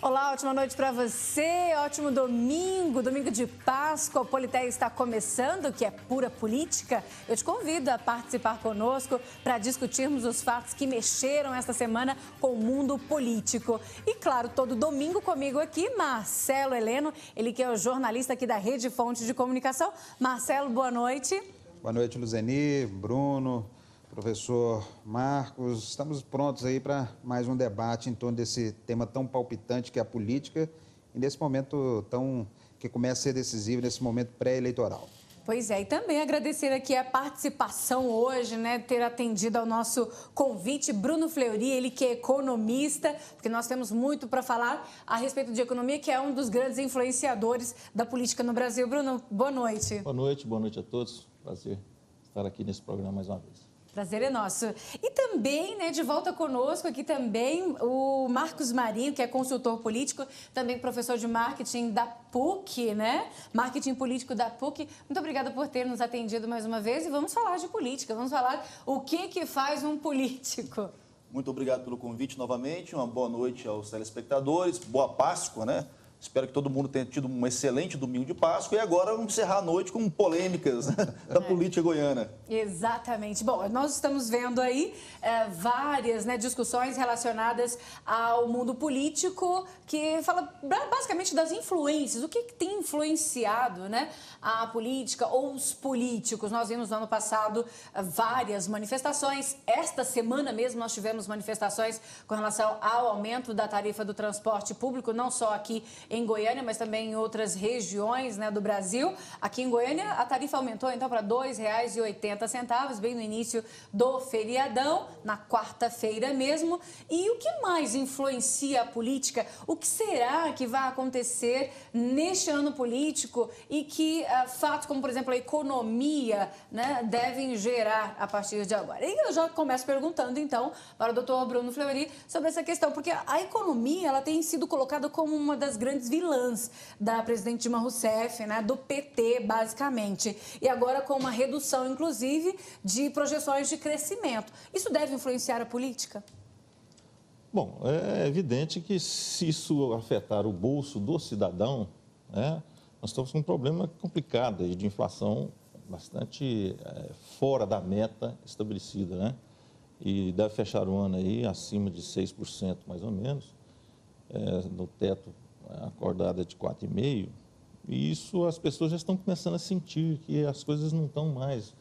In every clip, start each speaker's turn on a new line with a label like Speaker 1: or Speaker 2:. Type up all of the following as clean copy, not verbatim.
Speaker 1: Olá, ótima noite para você, ótimo domingo de Páscoa. O Politeia está começando, que é pura política. Eu te convido a participar conosco para discutirmos os fatos que mexeram esta semana com o mundo político. E claro, todo domingo comigo aqui, Marcelo Heleno, ele que é o jornalista aqui da Rede Fonte de Comunicação. Marcelo, boa noite.
Speaker 2: Boa noite, Luzeni, Bruno, professor Marcos. Estamos prontos aí para mais um debate em torno desse tema tão palpitante que é a política e nesse momento que começa a ser decisivo, nesse momento pré-eleitoral.
Speaker 1: Pois é, e também agradecer aqui a participação hoje, né, ter atendido ao nosso convite, Bruno Fleury, ele que é economista, porque nós temos muito para falar a respeito de economia, que é um dos grandes influenciadores da política no Brasil. Bruno, boa noite.
Speaker 3: Boa noite a todos. Prazer estar aqui nesse programa mais uma vez.
Speaker 1: Prazer é nosso. E também, né, de volta conosco aqui também, o Marcos Marinho, que é consultor político, também professor de marketing da PUC, né? Marketing político da PUC. Muito obrigada por ter nos atendido mais uma vez e vamos falar de política, vamos falar o que faz um político.
Speaker 4: Muito obrigado pelo convite novamente, uma boa noite aos telespectadores, boa Páscoa, né? Espero que todo mundo tenha tido um excelente domingo de Páscoa e agora vamos encerrar a noite com polêmicas da política goiana.
Speaker 1: Exatamente. Bom, nós estamos vendo aí várias, né, discussões relacionadas ao mundo político que fala basicamente das influências, o que tem influenciado, né, a política ou os políticos. Nós vimos no ano passado várias manifestações. Esta semana mesmo nós tivemos manifestações com relação ao aumento da tarifa do transporte público, não só aqui em Goiânia, mas também em outras regiões, né, do Brasil. Aqui em Goiânia, a tarifa aumentou então para R$ 2,80, bem no início do feriadão, na quarta-feira mesmo. E o que mais influencia a política? O que será que vai acontecer neste ano político e que fatos como, por exemplo, a economia, né, devem gerar a partir de agora? E eu já começo perguntando, então, para o doutor Bruno Fleury sobre essa questão, porque a economia ela tem sido colocada como uma das grandes vilãs da presidente Dilma Rousseff, né, do PT, basicamente. E agora com uma redução, inclusive, de projeções de crescimento. Isso deve influenciar a política?
Speaker 3: Bom, é evidente que se isso afetar o bolso do cidadão, né, nós estamos com um problema complicado de inflação bastante fora da meta estabelecida, né? E deve fechar o ano aí acima de 6%, mais ou menos, no teto acordada de 4,5%, e isso as pessoas já estão começando a sentir que as coisas não estão mais.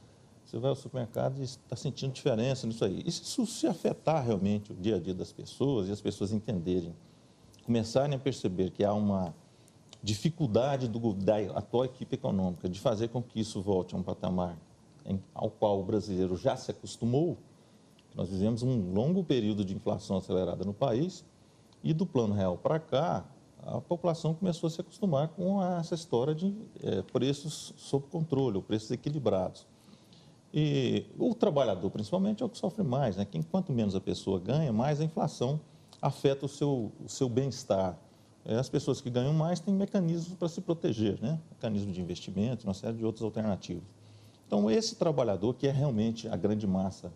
Speaker 3: Você vai ao supermercado e está sentindo diferença nisso aí. E se isso se afetar realmente o dia a dia das pessoas e as pessoas entenderem, começarem a perceber que há uma dificuldade da atual equipe econômica de fazer com que isso volte a um patamar ao qual o brasileiro já se acostumou, nós vivemos um longo período de inflação acelerada no país e do Plano Real para cá, a população começou a se acostumar com essa história de preços sob controle, ou preços equilibrados. E o trabalhador, principalmente, é o que sofre mais, né? Que quanto menos a pessoa ganha, mais a inflação afeta o seu bem-estar. As pessoas que ganham mais têm mecanismos para se proteger, né? Mecanismo de investimento, uma série de outras alternativas. Então, esse trabalhador, que é realmente a grande massa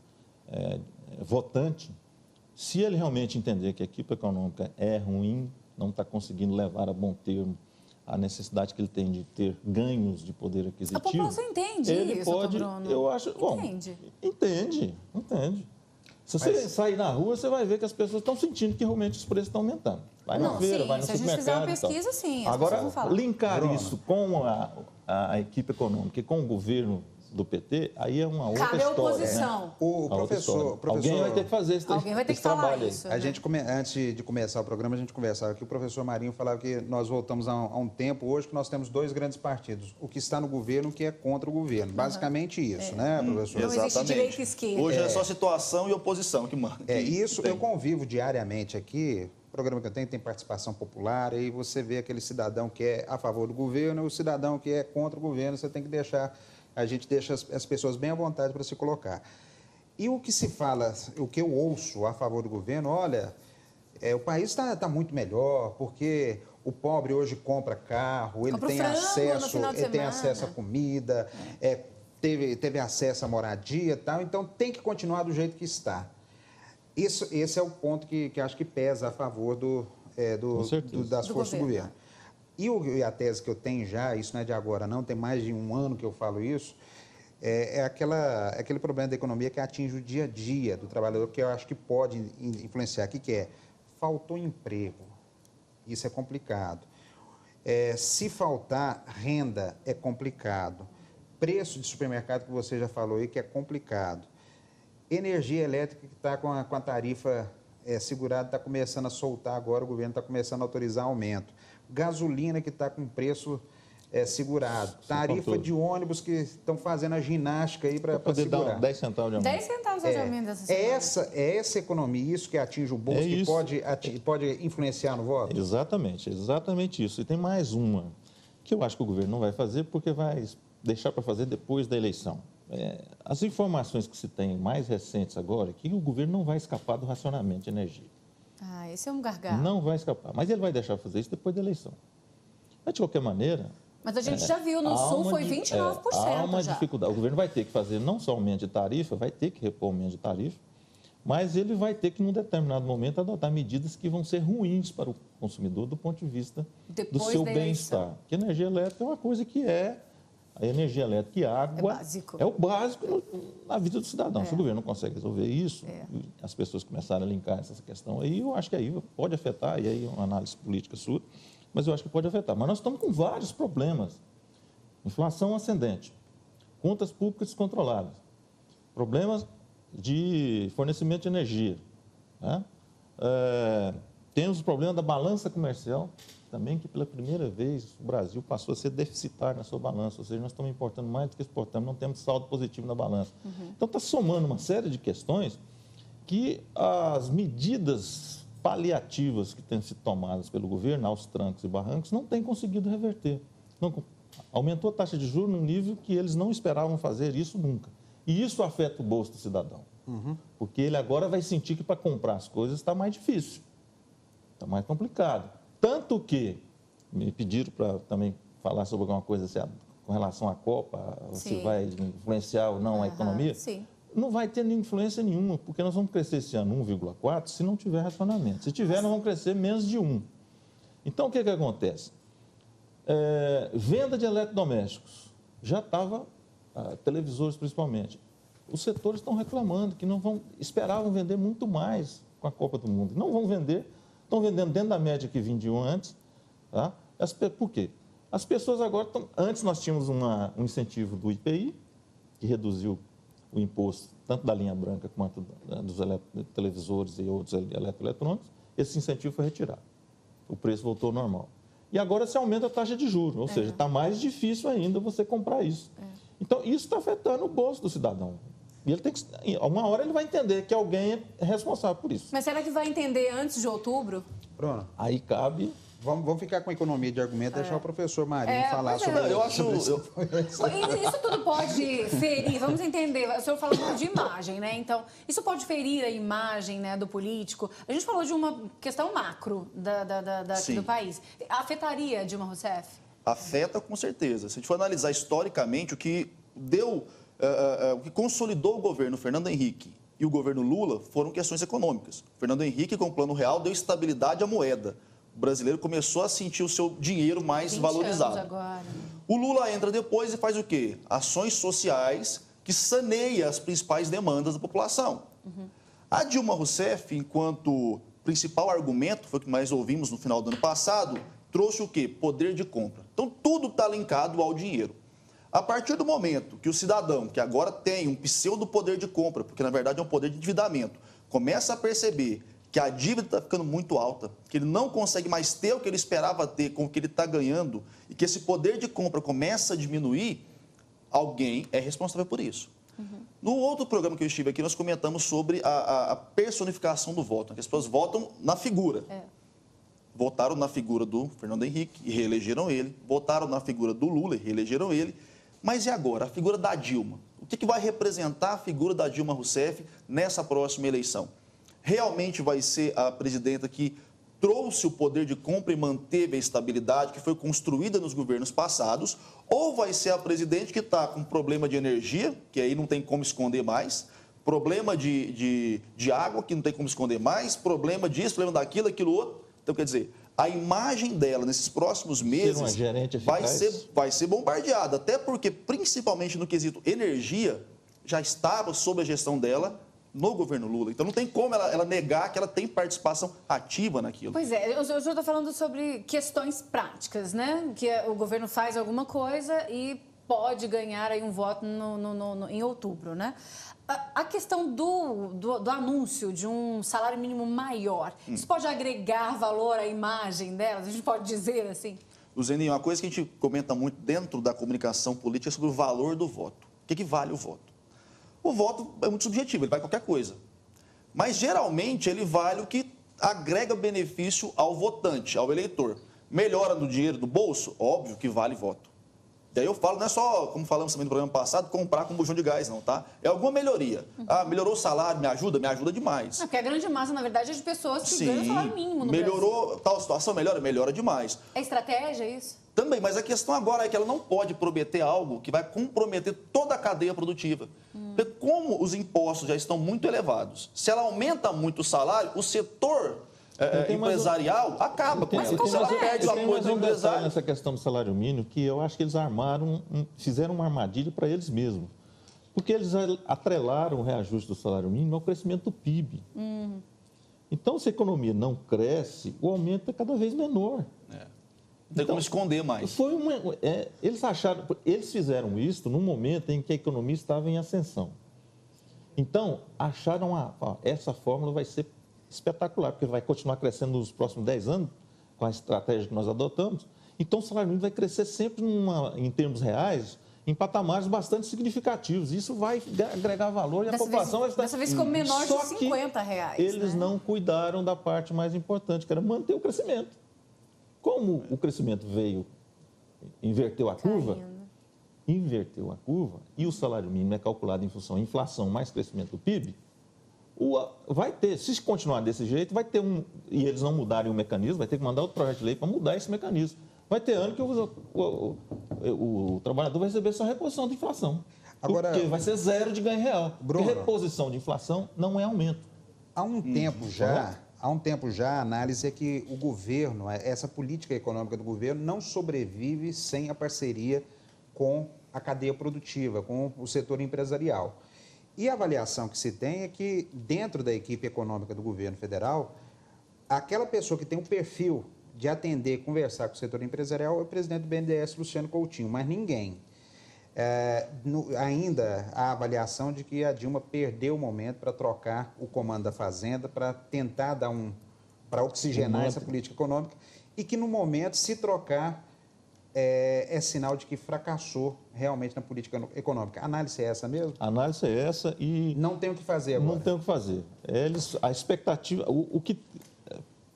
Speaker 3: votante, se ele realmente entender que a equipe econômica é ruim, não está conseguindo levar a bom termo a necessidade que ele tem de ter ganhos de poder aquisitivo.
Speaker 1: A população entende
Speaker 3: ele
Speaker 1: isso,
Speaker 3: pode,
Speaker 1: Bruno?
Speaker 3: eu acho,
Speaker 1: entende.
Speaker 3: Bom, entende. Se você sair na rua, você vai ver que as pessoas estão sentindo que realmente os preços estão aumentando. Vai na feira, vai no supermercado.
Speaker 1: Se a gente fizer uma pesquisa, sim, as
Speaker 3: Agora,
Speaker 1: pessoas vão falar.
Speaker 3: linkar isso com a equipe econômica e com o governo do PT, aí é uma outra
Speaker 1: história. Cabe a oposição.
Speaker 2: Né? O professor...
Speaker 3: Alguém vai ter que fazer esse trabalho.
Speaker 1: Alguém vai ter que falar isso.
Speaker 2: A gente, antes de começar o programa, a gente conversava que o professor Marinho falava que nós voltamos a um tempo hoje que nós temos dois grandes partidos, o que está no governo e o que é contra o governo. Basicamente isso, né, professor?
Speaker 1: Não existe direita e esquerda.
Speaker 4: Hoje é só situação e oposição que manda.
Speaker 2: Isso, eu convivo diariamente aqui. O programa que eu tenho tem participação popular, aí você vê aquele cidadão que é a favor do governo e o cidadão que é contra o governo, você tem que deixar... A gente deixa as pessoas bem à vontade para se colocar. E o que se fala, o que eu ouço a favor do governo, olha, o país está muito melhor, porque o pobre hoje compra carro, ele tem acesso à comida, teve acesso à moradia e tal, então tem que continuar do jeito que está. Esse é o ponto que acho que pesa a favor das
Speaker 1: do
Speaker 2: forças do
Speaker 1: governo.
Speaker 2: governo. E a tese que eu tenho já, isso não é de agora não, tem mais de um ano que eu falo isso, aquele problema da economia que atinge o dia a dia do trabalhador, que eu acho que pode influenciar. O que é? Faltou emprego. Isso é complicado. Se faltar renda, é complicado. Preço de supermercado, que você já falou aí, que é complicado. Energia elétrica, que está com a tarifa segurada, está começando a soltar agora, o governo está começando a autorizar aumento. Gasolina, que está com preço segurado. Tarifa de ônibus, que estão fazendo a ginástica aí para segurar.
Speaker 3: Dar 10 centavos de aumento.
Speaker 1: 10 centavos de aumento essa semana.
Speaker 2: Essa economia, isso que atinge o bolso, que pode influenciar no voto?
Speaker 3: Exatamente isso. E tem mais uma, que eu acho que o governo não vai fazer, porque vai deixar para fazer depois da eleição. As informações que se tem mais recentes agora é que o governo não vai escapar do racionamento de energia.
Speaker 1: Esse é um gargalo.
Speaker 3: Não vai escapar, mas ele vai deixar fazer isso depois da eleição. Mas, de qualquer maneira...
Speaker 1: Mas a gente já viu, no Sul foi 29%
Speaker 3: há uma
Speaker 1: já.
Speaker 3: dificuldade. O governo vai ter que fazer não só aumento de tarifa, vai ter que repor aumento de tarifa, mas ele vai ter que, num determinado momento, adotar medidas que vão ser ruins para o consumidor do ponto de vista do seu bem-estar. Porque a energia elétrica é uma coisa que a energia elétrica e a água é o básico na vida do cidadão. Se o governo não consegue resolver isso, as pessoas começarem a linkar essa questão aí, eu acho que aí pode afetar, e aí uma análise política sua, mas eu acho que pode afetar. Mas nós estamos com vários problemas. Inflação ascendente, contas públicas descontroladas, problemas de fornecimento de energia. Né? Temos o problema da balança comercial, também que pela primeira vez o Brasil passou a ser deficitário na sua balança, ou seja, nós estamos importando mais do que exportamos, não temos saldo positivo na balança. Então está somando uma série de questões que as medidas paliativas que têm sido tomadas pelo governo, aos trancos e barrancos, não têm conseguido reverter. Aumentou a taxa de juros num nível que eles não esperavam fazer isso nunca. E isso afeta o bolso do cidadão. Porque ele agora vai sentir que para comprar as coisas está mais difícil, está mais complicado. Tanto que me pediram para também falar sobre alguma coisa com relação à Copa, se vai influenciar ou não a economia.
Speaker 1: Sim.
Speaker 3: Não vai ter influência nenhuma, porque nós vamos crescer esse ano 1,4 se não tiver racionamento. Se tiver, nós vamos crescer menos de 1. Então, o que acontece? Venda de eletrodomésticos. Já estava, televisores principalmente. Os setores estão reclamando que esperavam vender muito mais com a Copa do Mundo. Não vão vender, estão vendendo dentro da média que vendiam antes. Tá? Por quê? As pessoas agora Antes nós tínhamos um incentivo do IPI, que reduziu o imposto tanto da linha branca quanto dos televisores e outros eletroeletrônicos. Esse incentivo foi retirado. O preço voltou ao normal. E agora se aumenta a taxa de juros, ou seja, está mais difícil ainda você comprar isso. Então, isso está afetando o bolso do cidadão. E ele tem que, uma hora ele vai entender que alguém é responsável por isso.
Speaker 1: Mas será que vai entender antes de outubro?
Speaker 2: Bruno,
Speaker 3: aí cabe...
Speaker 2: Vamos ficar com a economia de argumento e deixar o professor Marinho falar sobre
Speaker 1: isso. Isso tudo pode ferir, vamos entender, o senhor falou de imagem, né? Então, isso pode ferir a imagem, né, do político. A gente falou de uma questão macro aqui do país. Afetaria Dilma Rousseff?
Speaker 4: Afeta com certeza. Se a gente for analisar historicamente, o que o que consolidou o governo Fernando Henrique e o governo Lula foram questões econômicas. O Fernando Henrique, com o Plano Real, deu estabilidade à moeda. O brasileiro começou a sentir o seu dinheiro mais valorizado.
Speaker 1: Agora.
Speaker 4: O Lula entra depois e faz o quê? Ações sociais que saneia as principais demandas da população. A Dilma Rousseff, enquanto principal argumento, foi o que mais ouvimos no final do ano passado, trouxe o quê? Poder de compra. Então, tudo está linkado ao dinheiro. A partir do momento que o cidadão, que agora tem um pseudo poder de compra, porque na verdade é um poder de endividamento, começa a perceber que a dívida está ficando muito alta, que ele não consegue mais ter o que ele esperava ter com o que ele está ganhando e que esse poder de compra começa a diminuir, alguém é responsável por isso. No outro programa que eu estive aqui, nós comentamos sobre a personificação do voto, que as pessoas votam na figura. Votaram na figura do Fernando Henrique e reelegeram ele, votaram na figura do Lula e reelegeram ele, mas e agora? A figura da Dilma. O que vai representar a figura da Dilma Rousseff nessa próxima eleição? Realmente vai ser a presidenta que trouxe o poder de compra e manteve a estabilidade que foi construída nos governos passados, ou vai ser a presidente que está com problema de energia, que aí não tem como esconder mais, problema de água, que não tem como esconder mais, problema disso, problema daquilo, aquilo outro. Então, quer dizer, a imagem dela nesses próximos meses
Speaker 3: uma gerente eficaz.
Speaker 4: vai ser bombardeada, até porque, principalmente no quesito energia, já estava sob a gestão dela no governo Lula. Então, não tem como ela negar que ela tem participação ativa naquilo.
Speaker 1: Pois é, o senhor está falando sobre questões práticas, né? Que o governo faz alguma coisa e pode ganhar aí um voto em outubro, né? A questão do anúncio de um salário mínimo maior, isso pode agregar valor à imagem delas? A gente pode dizer assim?
Speaker 4: Luzeninho, uma coisa que a gente comenta muito dentro da comunicação política é sobre o valor do voto. O que vale o voto? O voto é muito subjetivo, ele vale qualquer coisa. Mas, geralmente, ele vale o que agrega benefício ao votante, ao eleitor. Melhora no dinheiro do bolso? Óbvio que vale voto. E aí eu falo, não é só, como falamos também no programa passado, comprar com bujão de gás, não, tá? É alguma melhoria. Ah, melhorou o salário, me ajuda demais.
Speaker 1: Porque a grande massa, na verdade, é de pessoas que ganham salário mínimo no
Speaker 4: melhorou,
Speaker 1: Brasil.
Speaker 4: Tal situação, melhora demais.
Speaker 1: É estratégia isso?
Speaker 4: Também, mas a questão agora é que ela não pode prometer algo que vai comprometer toda a cadeia produtiva. Porque como os impostos já estão muito elevados, se ela aumenta muito o salário, o setor empresarial acaba com ela.
Speaker 1: como
Speaker 4: Ela
Speaker 1: é?
Speaker 4: perde o apoio do empresário.
Speaker 3: Nessa questão do salário mínimo, que eu acho que eles fizeram uma armadilha para eles mesmos. Porque eles atrelaram o reajuste do salário mínimo ao crescimento do PIB. Então, se a economia não cresce, o aumento é cada vez menor.
Speaker 4: Não tem como esconder mais.
Speaker 3: Eles fizeram isso num momento em que a economia estava em ascensão. Então, acharam, essa fórmula vai ser espetacular, porque vai continuar crescendo nos próximos 10 anos, com a estratégia que nós adotamos. Então, o salário mínimo vai crescer sempre, em termos reais, em patamares bastante significativos. Isso vai agregar valor e a população vai ficar...
Speaker 1: Dessa vez ficou menor de R$50.
Speaker 3: Eles não cuidaram da parte mais importante, que era manter o crescimento. Como o crescimento inverteu a curva, e o salário mínimo é calculado em função da inflação mais crescimento do PIB, vai ter, se continuar desse jeito, vai ter e eles não mudarem o mecanismo, vai ter que mandar outro projeto de lei para mudar esse mecanismo. Vai ter ano que o trabalhador vai receber só reposição de inflação.
Speaker 2: Agora,
Speaker 3: porque vai ser zero de ganho real.
Speaker 2: Bruno,
Speaker 3: porque reposição de inflação não é aumento.
Speaker 2: Há um tempo já, a análise é que o governo, essa política econômica do governo, não sobrevive sem a parceria com a cadeia produtiva, com o setor empresarial. E a avaliação que se tem é que, dentro da equipe econômica do governo federal, aquela pessoa que tem o perfil de atender, conversar com o setor empresarial é o presidente do BNDES, Luciano Coutinho, mas ninguém. Ainda há a avaliação de que a Dilma perdeu o momento para trocar o comando da Fazenda, para tentar para oxigenar essa política econômica, e que no momento, se trocar, é sinal de que fracassou realmente na política econômica. A análise é essa mesmo?
Speaker 3: A análise é essa e...
Speaker 2: Não tem o que fazer agora.
Speaker 3: Não tem o que fazer. A expectativa, o que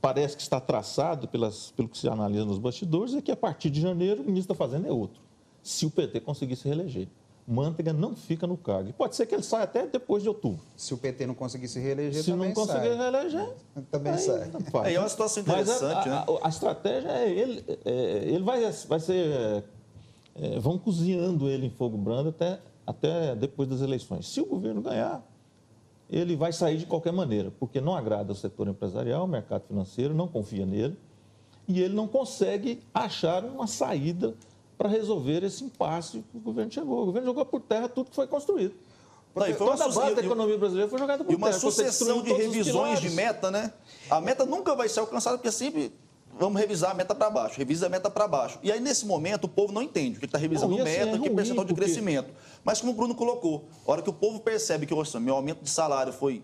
Speaker 3: parece que está traçado pelo que se analisa nos bastidores é que a partir de janeiro o ministro da Fazenda é outro. Se o PT conseguir se reeleger. Manteiga não fica no cargo. E pode ser que ele saia até depois de outubro.
Speaker 2: Se o PT não conseguir se reeleger,
Speaker 3: também sai. Se não conseguir reeleger,
Speaker 2: também sai.
Speaker 4: É uma situação interessante, né?
Speaker 3: A estratégia é ele vai ser... vão cozinhando ele em fogo brando até depois das eleições. Se o governo ganhar, ele vai sair de qualquer maneira, porque não agrada o setor empresarial, o mercado financeiro, não confia nele, e ele não consegue achar uma saída para resolver esse impasse que o governo chegou. O governo jogou por terra tudo que foi construído. Toda a base da economia brasileira foi jogada por terra.
Speaker 4: E uma sucessão de revisões de meta, né? A meta nunca vai ser alcançada, porque sempre vamos revisar a meta para baixo, revisa a meta para baixo. E aí, nesse momento, o povo não entende o que está revisando meta, o que é percentual de crescimento. Mas como o Bruno colocou, a hora que o povo percebe que meu aumento de salário foi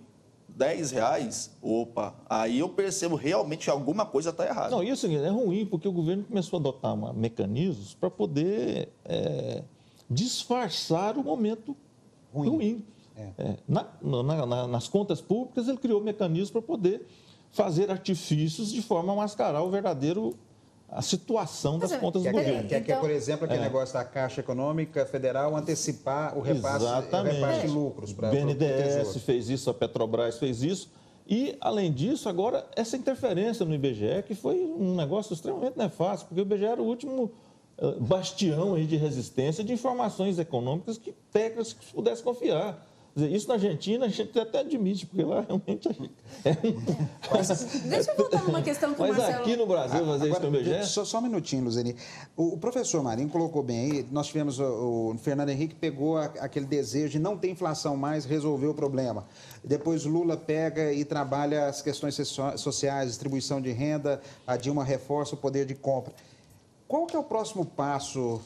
Speaker 4: R$10, opa, aí eu percebo realmente que alguma coisa está errada.
Speaker 3: Não, e é o seguinte, é ruim, porque o governo começou a adotar mecanismos para poder disfarçar o momento ruim. Nas contas públicas, ele criou mecanismos para poder fazer artifícios de forma a mascarar a situação das contas do governo.
Speaker 2: Que é, por exemplo, aquele negócio da Caixa Econômica Federal antecipar o repasse de lucros para o
Speaker 3: BNDES fez isso, a Petrobras fez isso. E, além disso, agora, essa interferência no IBGE, que foi um negócio extremamente nefasto, porque o IBGE era o último bastião aí de resistência de informações econômicas que técnicos pudessem confiar. Isso na Argentina a gente até admite, porque lá realmente
Speaker 1: Deixa eu voltar numa questão que o
Speaker 3: Mas
Speaker 1: Marcelo...
Speaker 3: aqui no Brasil fazer isso com o IBGE...
Speaker 2: Só um minutinho, Luzeni. O professor Marinho colocou bem aí, nós tivemos, o Fernando Henrique pegou aquele desejo de não ter inflação mais, resolver o problema. Depois Lula pega e trabalha as questões sociais, distribuição de renda, a Dilma reforça o poder de compra. Qual que é o próximo passo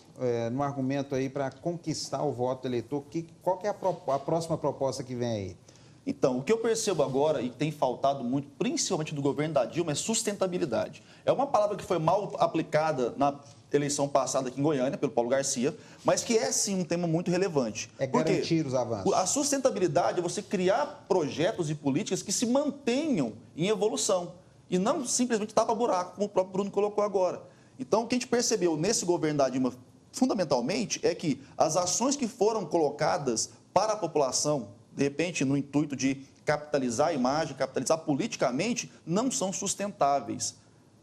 Speaker 2: no argumento aí para conquistar o voto do eleitor? Qual que é a próxima proposta que vem aí?
Speaker 4: Então, o que eu percebo agora e tem faltado muito, principalmente do governo da Dilma, é sustentabilidade. É uma palavra que foi mal aplicada na eleição passada aqui em Goiânia, pelo Paulo Garcia, mas que é, sim, um tema muito relevante.
Speaker 2: É garantir os avanços.
Speaker 4: A sustentabilidade é você criar projetos e políticas que se mantenham em evolução e não simplesmente tapa-buraco, como o próprio Bruno colocou agora. Então, o que a gente percebeu nesse governo da Dilma, fundamentalmente, é que as ações que foram colocadas para a população, de repente, no intuito de capitalizar a imagem, capitalizar politicamente, não são sustentáveis.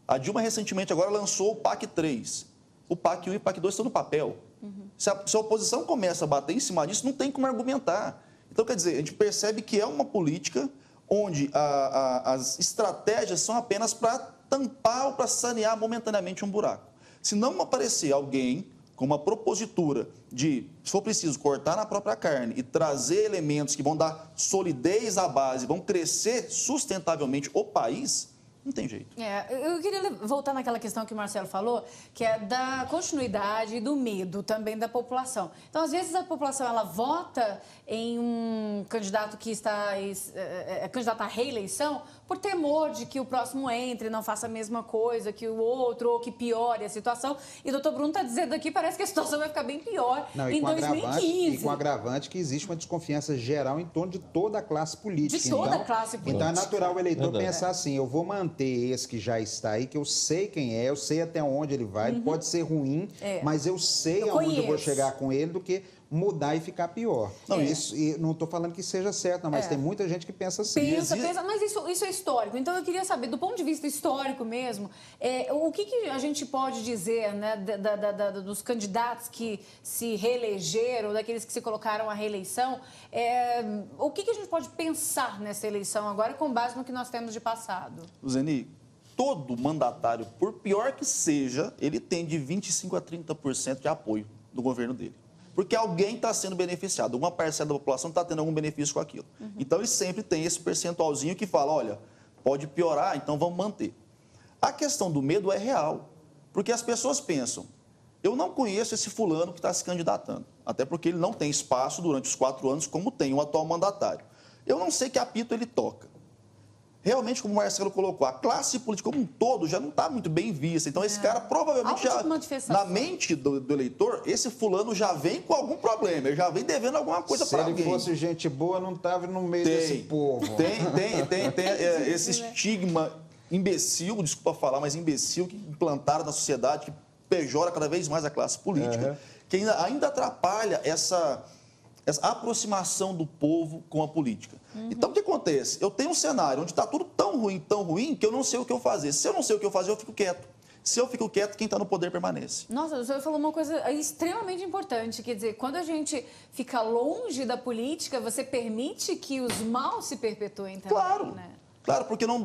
Speaker 4: A Dilma, recentemente, agora lançou o PAC 3. O PAC 1 e o PAC 2 estão no papel. Se a oposição começa a bater em cima disso, não tem como argumentar. Então, quer dizer, a gente percebe que é uma política onde as estratégias são apenas para tampar ou para sanear momentaneamente um buraco. Se não aparecer alguém com uma propositura de, se for preciso, cortar na própria carne e trazer elementos que vão dar solidez à base, vão crescer sustentavelmente o país, não tem jeito.
Speaker 1: Eu queria voltar naquela questão que o Marcelo falou, que é da continuidade e do medo também da população. Então, às vezes, a população ela vota em um candidato que está candidato à reeleição por temor de que o próximo entre e não faça a mesma coisa que o outro ou que piore a situação. E o doutor Bruno está dizendo aqui, parece que a situação vai ficar bem pior em 2015.
Speaker 2: E com agravante que existe uma desconfiança geral em torno de toda a classe política.
Speaker 1: De toda a classe política.
Speaker 2: Então, é natural o eleitor pensar assim, eu vou manter esse que já está aí, que eu sei quem é, eu sei até onde ele vai, ele pode ser ruim, mas eu sei aonde eu vou chegar com ele, do que mudar e ficar pior. Não, isso, e não estou falando que seja certo, não, mas tem muita gente que pensa assim.
Speaker 1: Pensa, mas isso é histórico. Então, eu queria saber, do ponto de vista histórico mesmo, o que a gente pode dizer, né, dos candidatos que se reelegeram, daqueles que se colocaram à reeleição, o que a gente pode pensar nessa eleição agora com base no que nós temos de passado?
Speaker 4: Zeni, todo mandatário, por pior que seja, ele tem de 25% a 30% de apoio do governo dele. Porque alguém está sendo beneficiado, uma parcela da população está tendo algum benefício com aquilo. Então, ele sempre tem esse percentualzinho que fala, olha, pode piorar, então vamos manter. A questão do medo é real, porque as pessoas pensam, eu não conheço esse fulano que está se candidatando, até porque ele não tem espaço durante os 4 anos como tem o atual mandatário. Eu não sei que apito ele toca. Realmente, como o Marcelo colocou, a classe política como um todo já não está muito bem vista. Então, esse cara provavelmente já, na mente do eleitor, esse fulano já vem com algum problema, ele já vem devendo alguma coisa para alguém.
Speaker 2: Se ele fosse gente boa, não estava no meio desse povo.
Speaker 4: Tem esse estigma imbecil, desculpa falar, mas imbecil, que implantaram na sociedade, que pejora cada vez mais a classe política, que ainda atrapalha essa aproximação do povo com a política. Então, o que acontece? Eu tenho um cenário onde está tudo tão ruim, que eu não sei o que eu fazer. Se eu não sei o que eu fazer, eu fico quieto. Se eu fico quieto, quem está no poder permanece.
Speaker 1: Nossa, o senhor falou uma coisa extremamente importante, quer dizer, quando a gente fica longe da política, você permite que os maus se perpetuem também,
Speaker 4: claro,
Speaker 1: né?
Speaker 4: Claro, porque eu não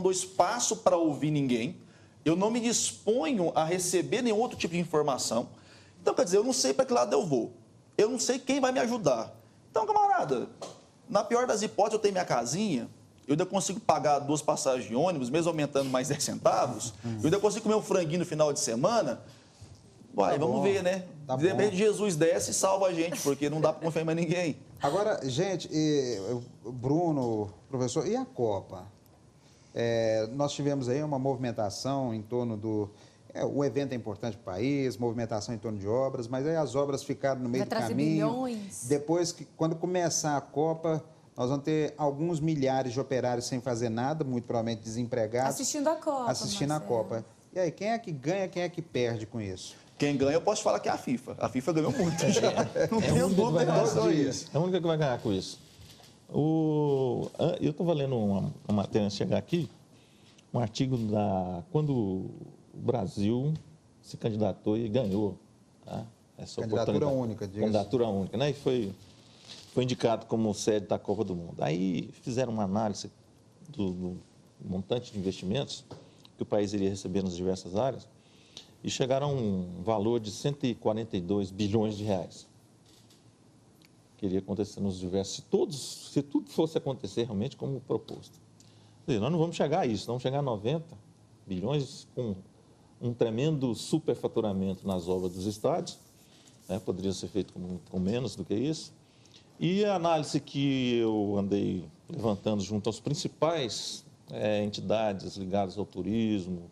Speaker 4: dou espaço para ouvir ninguém, eu não me disponho a receber nenhum outro tipo de informação. Então, quer dizer, eu não sei para que lado eu vou. Eu não sei quem vai me ajudar. Então, camarada, na pior das hipóteses, eu tenho minha casinha, eu ainda consigo pagar 2 passagens de ônibus, mesmo aumentando mais 10 centavos, eu ainda consigo comer um franguinho no final de semana. Vamos ver, né? De repente, Jesus desce e salva a gente, porque não dá para confiar em mais ninguém.
Speaker 2: Agora, gente, Bruno, professor, e a Copa? Nós tivemos aí uma movimentação em torno do... o evento é importante para o país, movimentação em torno de obras, mas aí as obras ficaram no meio do caminho.
Speaker 1: Bilhões.
Speaker 2: Depois, quando começar a Copa, nós vamos ter alguns milhares de operários sem fazer nada, muito provavelmente desempregados.
Speaker 1: Assistindo a Copa,
Speaker 2: Assistindo a Copa. E aí, quem é que ganha, quem é que perde com isso?
Speaker 4: Quem ganha, eu posso falar que é a FIFA. A FIFA ganhou muito. Não tenho dúvida em relação a isso.
Speaker 3: É a única que vai ganhar com isso. Eu estava lendo uma matéria antes de chegar aqui, um artigo quando o Brasil se candidatou e ganhou. Tá? Essa
Speaker 2: candidatura única, diga-se.
Speaker 3: Candidatura única, né? E foi foi indicado como sede da Copa do Mundo. Aí fizeram uma análise do montante de investimentos que o país iria receber nas diversas áreas e chegaram a um valor de 142 bilhões de reais. Que iria acontecer nos diversos... Se tudo fosse acontecer realmente como proposto. Quer dizer, nós não vamos chegar a isso, vamos chegar a 90 bilhões com um tremendo superfaturamento nas obras dos estádios, né? Poderia ser feito com menos do que isso. E a análise que eu andei levantando junto aos principais entidades ligadas ao turismo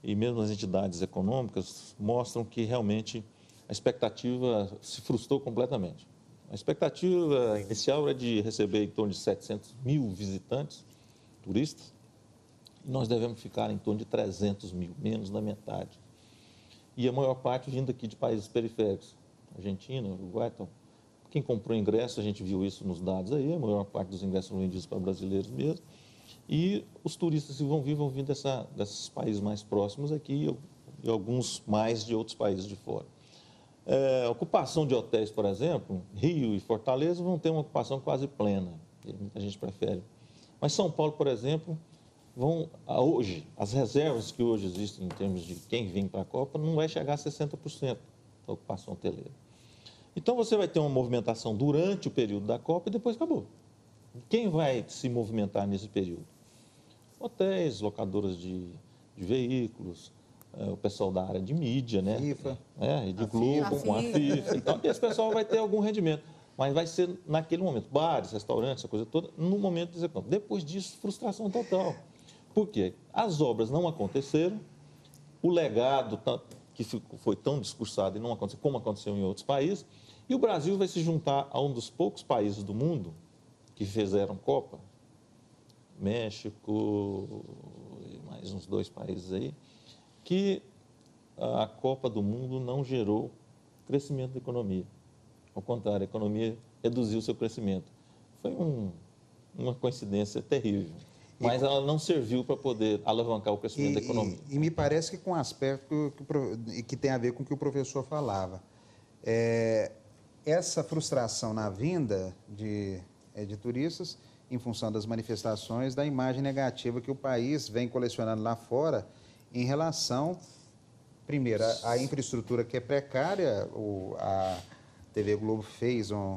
Speaker 3: e mesmo as entidades econômicas mostram que realmente a expectativa se frustrou completamente. A expectativa inicial era de receber em torno de 700 mil visitantes, turistas, e nós devemos ficar em torno de 300 mil, menos da metade. E a maior parte vindo aqui de países periféricos, Argentina, Uruguai, então, quem comprou ingresso, a gente viu isso nos dados aí, a maior parte dos ingressos são vendidos para brasileiros mesmo, e os turistas que vão vir desses países mais próximos aqui e alguns mais de outros países de fora. A ocupação de hotéis, por exemplo, Rio e Fortaleza vão ter uma ocupação quase plena, muita gente prefere. Mas São Paulo, por exemplo, hoje, as reservas que hoje existem em termos de quem vem para a Copa, não vai chegar a 60% da ocupação hoteleira. Então, você vai ter uma movimentação durante o período da Copa e depois acabou. Quem vai se movimentar nesse período? Hotéis, locadoras de veículos, o pessoal da área de mídia, né?
Speaker 2: FIFA.
Speaker 3: De Globo, com a FIFA. Então, esse pessoal vai ter algum rendimento. Mas vai ser naquele momento. Bares, restaurantes, essa coisa toda, no momento de execução. Depois disso, frustração total. Por quê? As obras não aconteceram, o legado que foi tão discursado e não aconteceu como aconteceu em outros países, e o Brasil vai se juntar a um dos poucos países do mundo que fizeram Copa, México e mais uns 2 países aí, que a Copa do Mundo não gerou crescimento da economia. Ao contrário, a economia reduziu seu crescimento. Foi uma coincidência terrível, mas ela não serviu para poder alavancar o crescimento da economia.
Speaker 2: E me parece que com um aspecto que tem a ver com o que o professor falava. Essa frustração na vinda de turistas, em função das manifestações, da imagem negativa que o país vem colecionando lá fora em relação, primeiro, à infraestrutura que é precária. A TV Globo fez um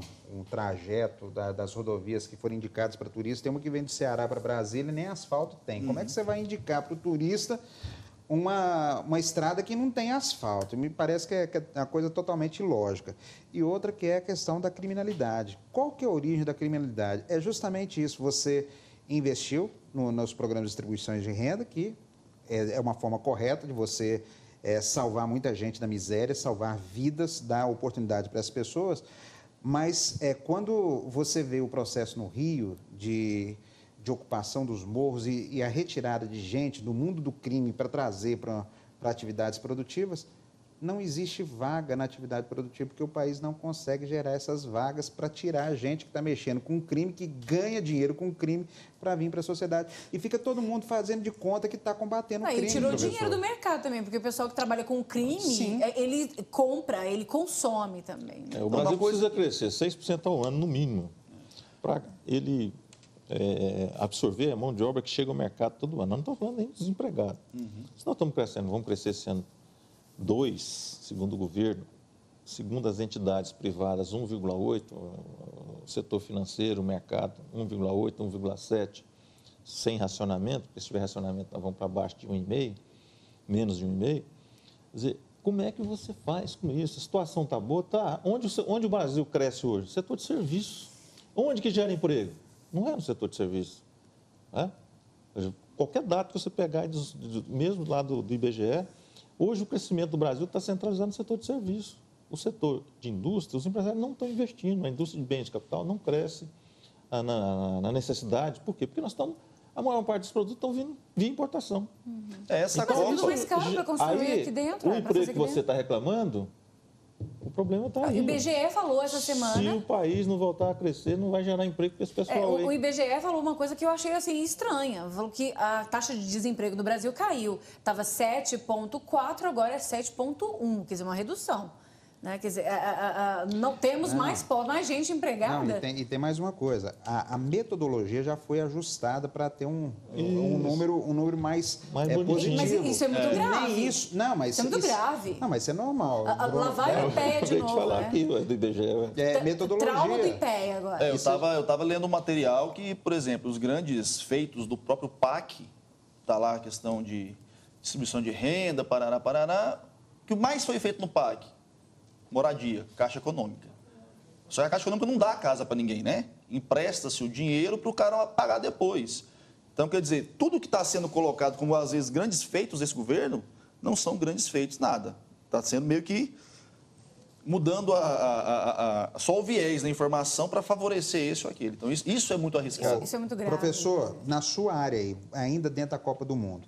Speaker 2: trajeto das rodovias que foram indicadas para turistas. Tem uma que vem do Ceará para Brasília e nem asfalto tem. Como é que você vai indicar para o turista uma estrada que não tem asfalto? Me parece que é uma coisa totalmente ilógica. E outra que é a questão da criminalidade. Qual que é a origem da criminalidade? É justamente isso. Você investiu nos programas de distribuição de renda, que é uma forma correta de você salvar muita gente da miséria, salvar vidas, dar oportunidade para as pessoas, mas quando você vê o processo no Rio de ocupação dos morros e a retirada de gente do mundo do crime para trazer para atividades produtivas, não existe vaga na atividade produtiva, porque o país não consegue gerar essas vagas para tirar a gente que está mexendo com crime, que ganha dinheiro com crime, para vir para a sociedade. E fica todo mundo fazendo de conta que está combatendo o crime.
Speaker 1: E tirou
Speaker 2: professor.
Speaker 1: dinheiro do mercado também, porque o pessoal que trabalha com crime, ele compra, ele consome também. Né?
Speaker 3: O Brasil precisa crescer 6% ao ano, no mínimo, para ele absorver a mão de obra que chega ao mercado todo ano. Nós não estamos falando nem de desempregado. Se nós estamos crescendo, vamos crescer esse ano 2, segundo o governo, segundo as entidades privadas, 1,8, o setor financeiro, o mercado, 1,8, 1,7, sem racionamento, porque se tiver racionamento nós vamos para baixo de 1,5, menos de 1,5. Quer dizer, como é que você faz com isso? A situação está boa? Tá. Onde o Brasil cresce hoje? Setor de serviço. Onde que gera emprego? Não é no setor de serviço. Qualquer dado que você pegar, mesmo lá do IBGE, hoje o crescimento do Brasil está centralizado no setor de serviço. O setor de indústria, os empresários não estão investindo. A indústria de bens de capital não cresce na necessidade. Por quê? Porque a maior parte dos produtos estão vindo via importação.
Speaker 4: Essa
Speaker 1: Mas é muito
Speaker 4: Copa...
Speaker 1: mais caro para construir aqui dentro.
Speaker 3: O emprego que você está reclamando, o problema está aí.
Speaker 1: O IBGE falou essa semana...
Speaker 3: Se o país não voltar a crescer, não vai gerar emprego para esse pessoal aí.
Speaker 1: O IBGE falou uma coisa que eu achei assim estranha. Falou que a taxa de desemprego do Brasil caiu. Estava 7,4, agora é 7,1, quer dizer, uma redução. Né? Quer dizer, não temos mais gente empregada.
Speaker 2: Não, e tem mais uma coisa. A metodologia já foi ajustada para ter um número mais positivo.
Speaker 1: Mas isso é muito grave.
Speaker 2: Nem isso, não, mas
Speaker 1: isso é muito grave.
Speaker 2: Não, mas isso é normal.
Speaker 1: Lá vai o IPEA de novo.
Speaker 3: falar
Speaker 1: né?
Speaker 3: aqui, do IBGE.
Speaker 2: Metodologia.
Speaker 1: Trauma do IPEA agora.
Speaker 4: Eu estava lendo um material que, por exemplo, os grandes feitos do próprio PAC, está lá a questão de distribuição de renda, parará, que o mais foi feito no PAC? Moradia, Caixa Econômica. Só que a Caixa Econômica não dá a casa para ninguém, né? Empresta-se o dinheiro para o cara pagar depois. Então, quer dizer, tudo que está sendo colocado como, às vezes, grandes feitos desse governo, não são grandes feitos nada. Está sendo meio que mudando só o viés da informação para favorecer esse ou aquele. Então, isso é muito arriscado.
Speaker 1: Isso é muito grave.
Speaker 2: Professor, na sua área aí, ainda dentro da Copa do Mundo,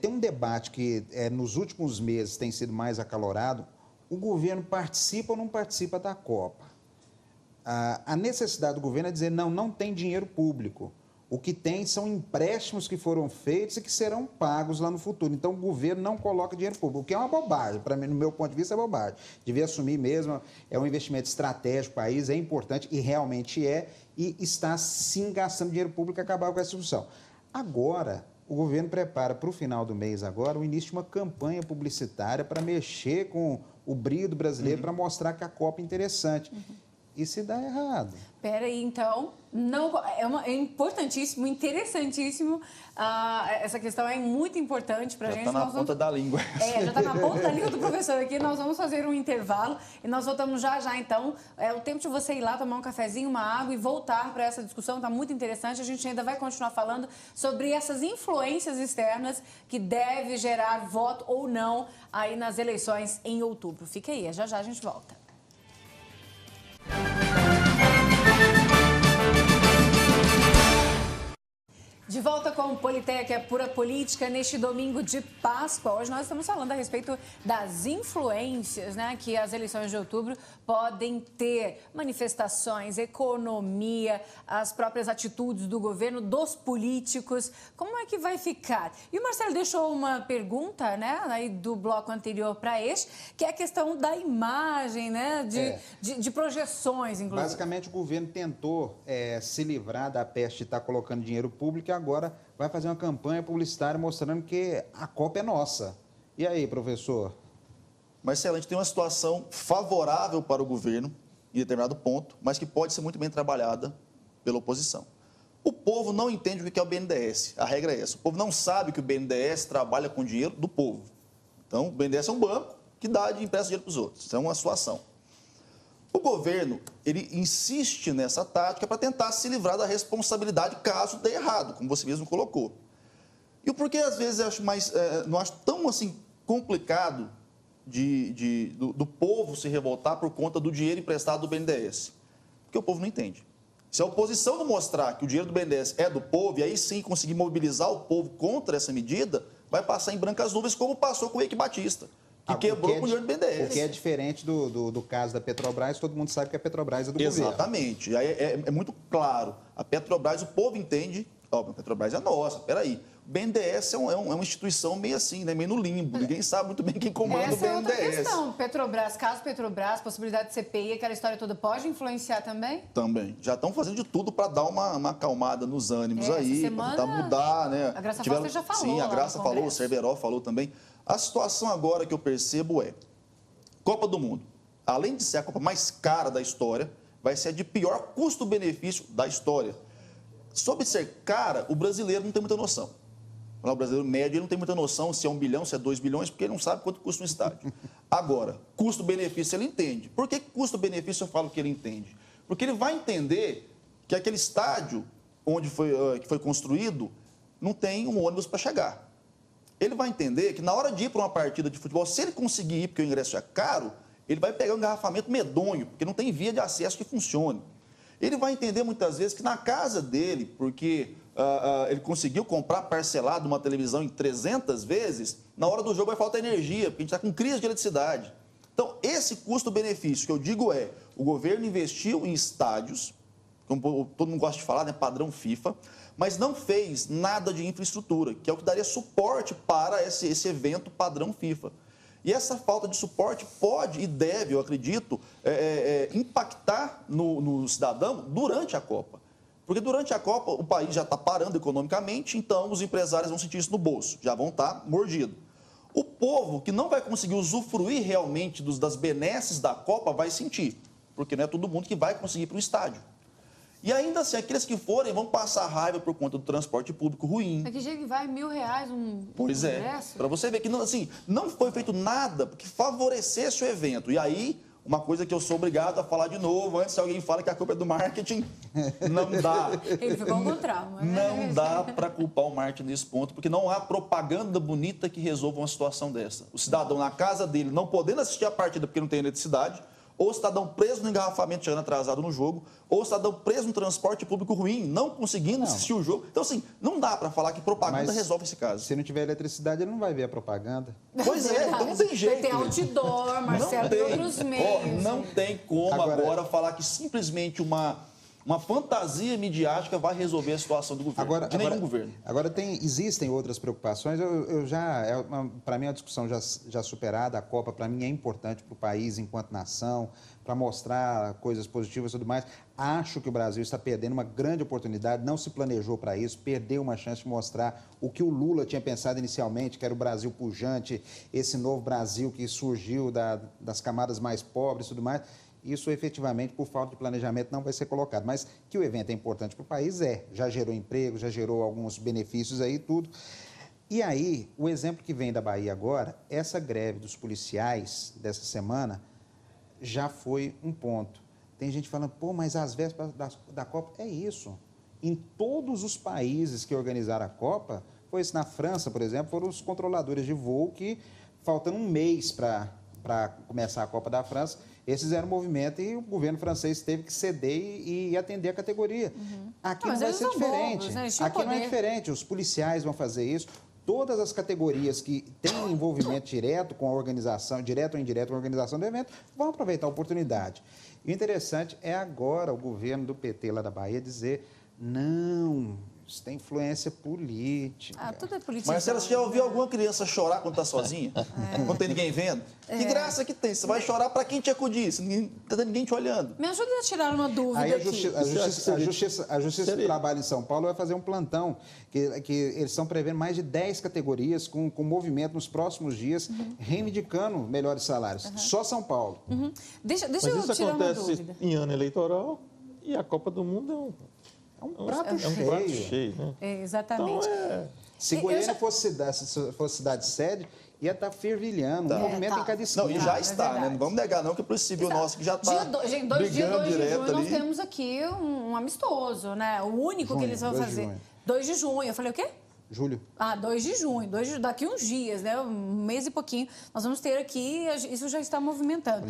Speaker 2: tem um debate que nos últimos meses tem sido mais acalorado. O governo participa ou não participa da Copa? A necessidade do governo é dizer, não tem dinheiro público. O que tem são empréstimos que foram feitos e que serão pagos lá no futuro. Então, o governo não coloca dinheiro público, o que é uma bobagem. Para mim, no meu ponto de vista, é bobagem. Devia assumir mesmo, é um investimento estratégico para o país, é importante e realmente e está sim gastando dinheiro público e acabar com essa discussão. Agora, o governo prepara para o final do mês agora o início de uma campanha publicitária para mexer com o brilho do brasileiro, para mostrar que a Copa é interessante. E se dá errado?
Speaker 1: Espera aí, então, é importantíssimo, interessantíssimo, essa questão é muito importante para a gente.
Speaker 4: Já está na ponta da língua.
Speaker 1: Já está na ponta da língua do professor aqui, nós vamos fazer um intervalo e nós voltamos já, então, é o tempo de você ir lá tomar um cafezinho, uma água e voltar para essa discussão, está muito interessante, a gente ainda vai continuar falando sobre essas influências externas que deve gerar voto ou não aí nas eleições em outubro. Fica aí, já a gente volta. De volta com o Politeia, que é pura política, neste domingo de Páscoa. Hoje nós estamos falando a respeito das influências, né, que as eleições de outubro podem ter. Manifestações, economia, as próprias atitudes do governo, dos políticos. Como é que vai ficar? E o Marcelo deixou uma pergunta, né, aí do bloco anterior para este, que é a questão da imagem, né, de projeções, inclusive.
Speaker 2: Basicamente, o governo tentou se livrar da peste de estar colocando dinheiro público e agora vai fazer uma campanha publicitária mostrando que a Copa é nossa. E aí, professor?
Speaker 4: Marcelo, a gente tem uma situação favorável para o governo em determinado ponto, mas que pode ser muito bem trabalhada pela oposição. O povo não entende o que é o BNDES. A regra é essa. O povo não sabe que o BNDES trabalha com dinheiro do povo. Então, o BNDES é um banco que empresta dinheiro para os outros. Isso é uma situação. O governo, ele insiste nessa tática para tentar se livrar da responsabilidade caso dê errado, como você mesmo colocou. E o porquê, às vezes, eu acho não acho tão assim complicado do povo se revoltar por conta do dinheiro emprestado do BNDES? Porque o povo não entende. Se a oposição não mostrar que o dinheiro do BNDES é do povo, e aí sim conseguir mobilizar o povo contra essa medida, vai passar em brancas nuvens, como passou com o Eike Batista, que quebrou com o dinheiro do BNDES.
Speaker 2: O que é diferente do caso da Petrobras, todo mundo sabe que a Petrobras é do governo.
Speaker 4: Exatamente. Aí é muito claro. A Petrobras, o povo entende, a Petrobras é nossa, peraí. O BNDES é uma instituição meio assim, né? Meio no limbo. Ninguém sabe muito bem quem comanda o BNDES.
Speaker 1: Essa é outra questão. Petrobras, caso Petrobras, possibilidade de CPI, aquela história toda, pode influenciar também?
Speaker 4: Também. Já estão fazendo de tudo para dar uma acalmada nos ânimos aí, para tentar mudar, né?
Speaker 1: A Graça Foster já falou.
Speaker 4: Sim, a Graça falou, o Cerveró falou também. A situação agora que eu percebo é Copa do Mundo. Além de ser a Copa mais cara da história, vai ser a de pior custo-benefício da história. Sobre ser cara, o brasileiro não tem muita noção. O brasileiro médio ele não tem muita noção se é 1 bilhão, se é 2 bilhões, porque ele não sabe quanto custa um estádio. Agora, custo-benefício ele entende. Por que custo-benefício eu falo que ele entende? Porque ele vai entender que aquele estádio que foi construído não tem um ônibus para chegar. Ele vai entender que na hora de ir para uma partida de futebol, se ele conseguir ir porque o ingresso é caro, ele vai pegar um engarrafamento medonho, porque não tem via de acesso que funcione. Ele vai entender muitas vezes que na casa dele, porque ele conseguiu comprar parcelado uma televisão em 300 vezes, na hora do jogo vai faltar energia, porque a gente está com crise de eletricidade. Então, esse custo-benefício que eu digo o governo investiu em estádios, como todo mundo gosta de falar, né, padrão FIFA, mas não fez nada de infraestrutura, que é o que daria suporte para esse evento padrão FIFA. E essa falta de suporte pode e deve, eu acredito, impactar no cidadão durante a Copa. Porque durante a Copa o país já está parando economicamente, então os empresários vão sentir isso no bolso, já vão estar mordidos. O povo que não vai conseguir usufruir realmente das benesses da Copa vai sentir, porque não é todo mundo que vai conseguir ir para o estádio. E ainda assim, aqueles que forem vão passar raiva por conta do transporte público ruim.
Speaker 1: É que jeito que vai R$1.000
Speaker 4: Pois é, para você ver que não foi feito nada que favorecesse o evento. E aí, uma coisa que eu sou obrigado a falar de novo, antes se alguém fala que a culpa é do marketing, não dá.
Speaker 1: Ele ficou com trauma.
Speaker 4: Não dá para culpar o marketing nesse ponto, porque não há propaganda bonita que resolva uma situação dessa. O cidadão na casa dele, não podendo assistir a partida porque não tem eletricidade, ou o cidadão preso no engarrafamento chegando atrasado no jogo, ou o cidadão preso no transporte público ruim, não conseguindo assistir o jogo. Então, assim, não dá para falar que propaganda resolve esse caso.
Speaker 2: Se não tiver eletricidade, ele não vai ver a propaganda.
Speaker 4: Pois é, então não tem jeito.
Speaker 1: Tem outdoor, Marcelo, tem outros meios.
Speaker 4: Não tem como agora falar que simplesmente uma fantasia midiática vai resolver a situação do governo, de nenhum governo.
Speaker 2: Agora, existem outras preocupações. Para mim, é uma discussão já superada. A Copa, para mim, é importante para o país enquanto nação, para mostrar coisas positivas e tudo mais. Acho que o Brasil está perdendo uma grande oportunidade, não se planejou para isso, perdeu uma chance de mostrar o que o Lula tinha pensado inicialmente, que era o Brasil pujante, esse novo Brasil que surgiu das camadas mais pobres e tudo mais. Isso, efetivamente, por falta de planejamento, não vai ser colocado. Mas que o evento é importante para o país, já gerou emprego, já gerou alguns benefícios aí, tudo. E aí, o exemplo que vem da Bahia agora, essa greve dos policiais dessa semana já foi um ponto. Tem gente falando, mas às vésperas da Copa, é isso. Em todos os países que organizaram a Copa, foi isso. Na França, por exemplo, foram os controladores de voo que, faltando um mês para começar a Copa da França, esses eram o movimento e o governo francês teve que ceder e atender a categoria. Aqui não vai ser diferente.
Speaker 1: Bobos, né?
Speaker 2: Aqui não é diferente. Os policiais vão fazer isso. Todas as categorias que têm envolvimento direto com a organização, direto ou indireto com a organização do evento, vão aproveitar a oportunidade. E o interessante é agora o governo do PT lá da Bahia dizer, não, isso tem influência política.
Speaker 1: Tudo é política.
Speaker 4: Marcelo, você já ouviu alguma criança chorar quando está sozinha? Quando tem ninguém vendo? Que graça que tem. Você vai chorar para quem te acudir, se não tem ninguém te olhando.
Speaker 1: Me ajuda a tirar uma dúvida
Speaker 2: Aí
Speaker 1: aqui.
Speaker 2: a Justiça do Trabalho em São Paulo vai fazer um plantão, que eles estão prevendo mais de 10 categorias com movimento nos próximos dias, reivindicando melhores salários. Só São Paulo.
Speaker 1: Deixa
Speaker 3: Mas
Speaker 1: eu
Speaker 3: isso
Speaker 1: tirar uma
Speaker 3: acontece
Speaker 1: dúvida.
Speaker 3: em ano eleitoral e a Copa do Mundo
Speaker 2: É um prato
Speaker 3: cheio, né?
Speaker 1: Exatamente.
Speaker 3: Então,
Speaker 2: Se Goiânia fosse cidade sede, ia estar fervilhando, um movimento em cada esquina.
Speaker 4: Não, e já está, né?
Speaker 1: verdade.
Speaker 4: Não vamos negar não que a Polícia Civil nossa que já está
Speaker 1: Gente, 2 de
Speaker 4: direto
Speaker 1: junho nós
Speaker 4: ali.
Speaker 1: temos aqui um amistoso, né? O único que eles vão
Speaker 2: 2 de
Speaker 1: fazer.
Speaker 2: junho.
Speaker 1: 2 de junho. Eu falei o quê?
Speaker 2: Júlio.
Speaker 1: 2 de junho, daqui uns dias, né? Um mês e pouquinho, nós vamos ter aqui, isso já está movimentando.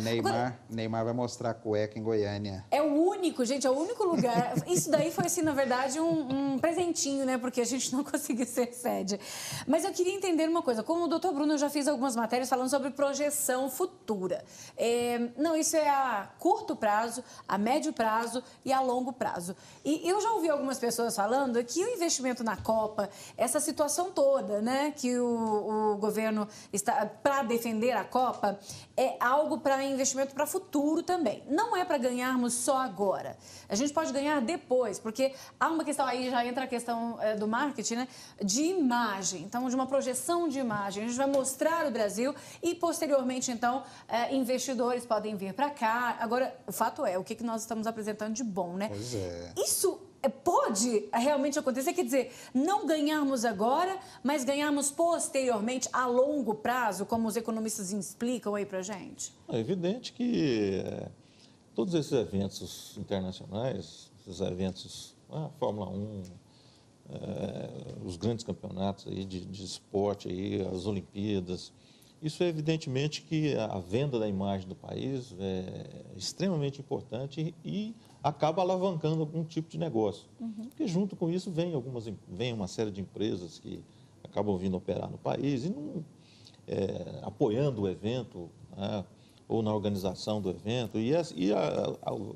Speaker 2: Neymar vai mostrar a cueca em Goiânia.
Speaker 1: É o único, gente, é o único lugar. Isso daí foi, assim, na verdade, um presentinho, né? Porque a gente não conseguiu ser sede. Mas eu queria entender uma coisa. Como o doutor Bruno, eu já fiz algumas matérias falando sobre projeção futura. Não, isso é a curto prazo, a médio prazo e a longo prazo. E eu já ouvi algumas pessoas falando que o investimento na Copa, essa situação toda, né, que o governo está para defender a Copa, é algo para investimento para futuro também. Não é para ganharmos só agora. A gente pode ganhar depois, porque há uma questão aí, já entra a questão do marketing, né, de imagem. Então, de uma projeção de imagem. A gente vai mostrar o Brasil e, posteriormente, então, investidores podem vir para cá. Agora, o fato é, o que nós estamos apresentando de bom, né?
Speaker 2: Pois é.
Speaker 1: Isso pode realmente acontecer, quer dizer, não ganharmos agora, mas ganharmos posteriormente, a longo prazo, como os economistas explicam aí pra gente?
Speaker 3: É evidente que todos esses eventos internacionais, esses eventos, a Fórmula 1, os grandes campeonatos aí de esporte, aí, as Olimpíadas, isso é evidentemente que a venda da imagem do país é extremamente importante e acaba alavancando algum tipo de negócio. Porque junto com isso vem uma série de empresas que acabam vindo operar no país e apoiando o evento, né, ou na organização do evento.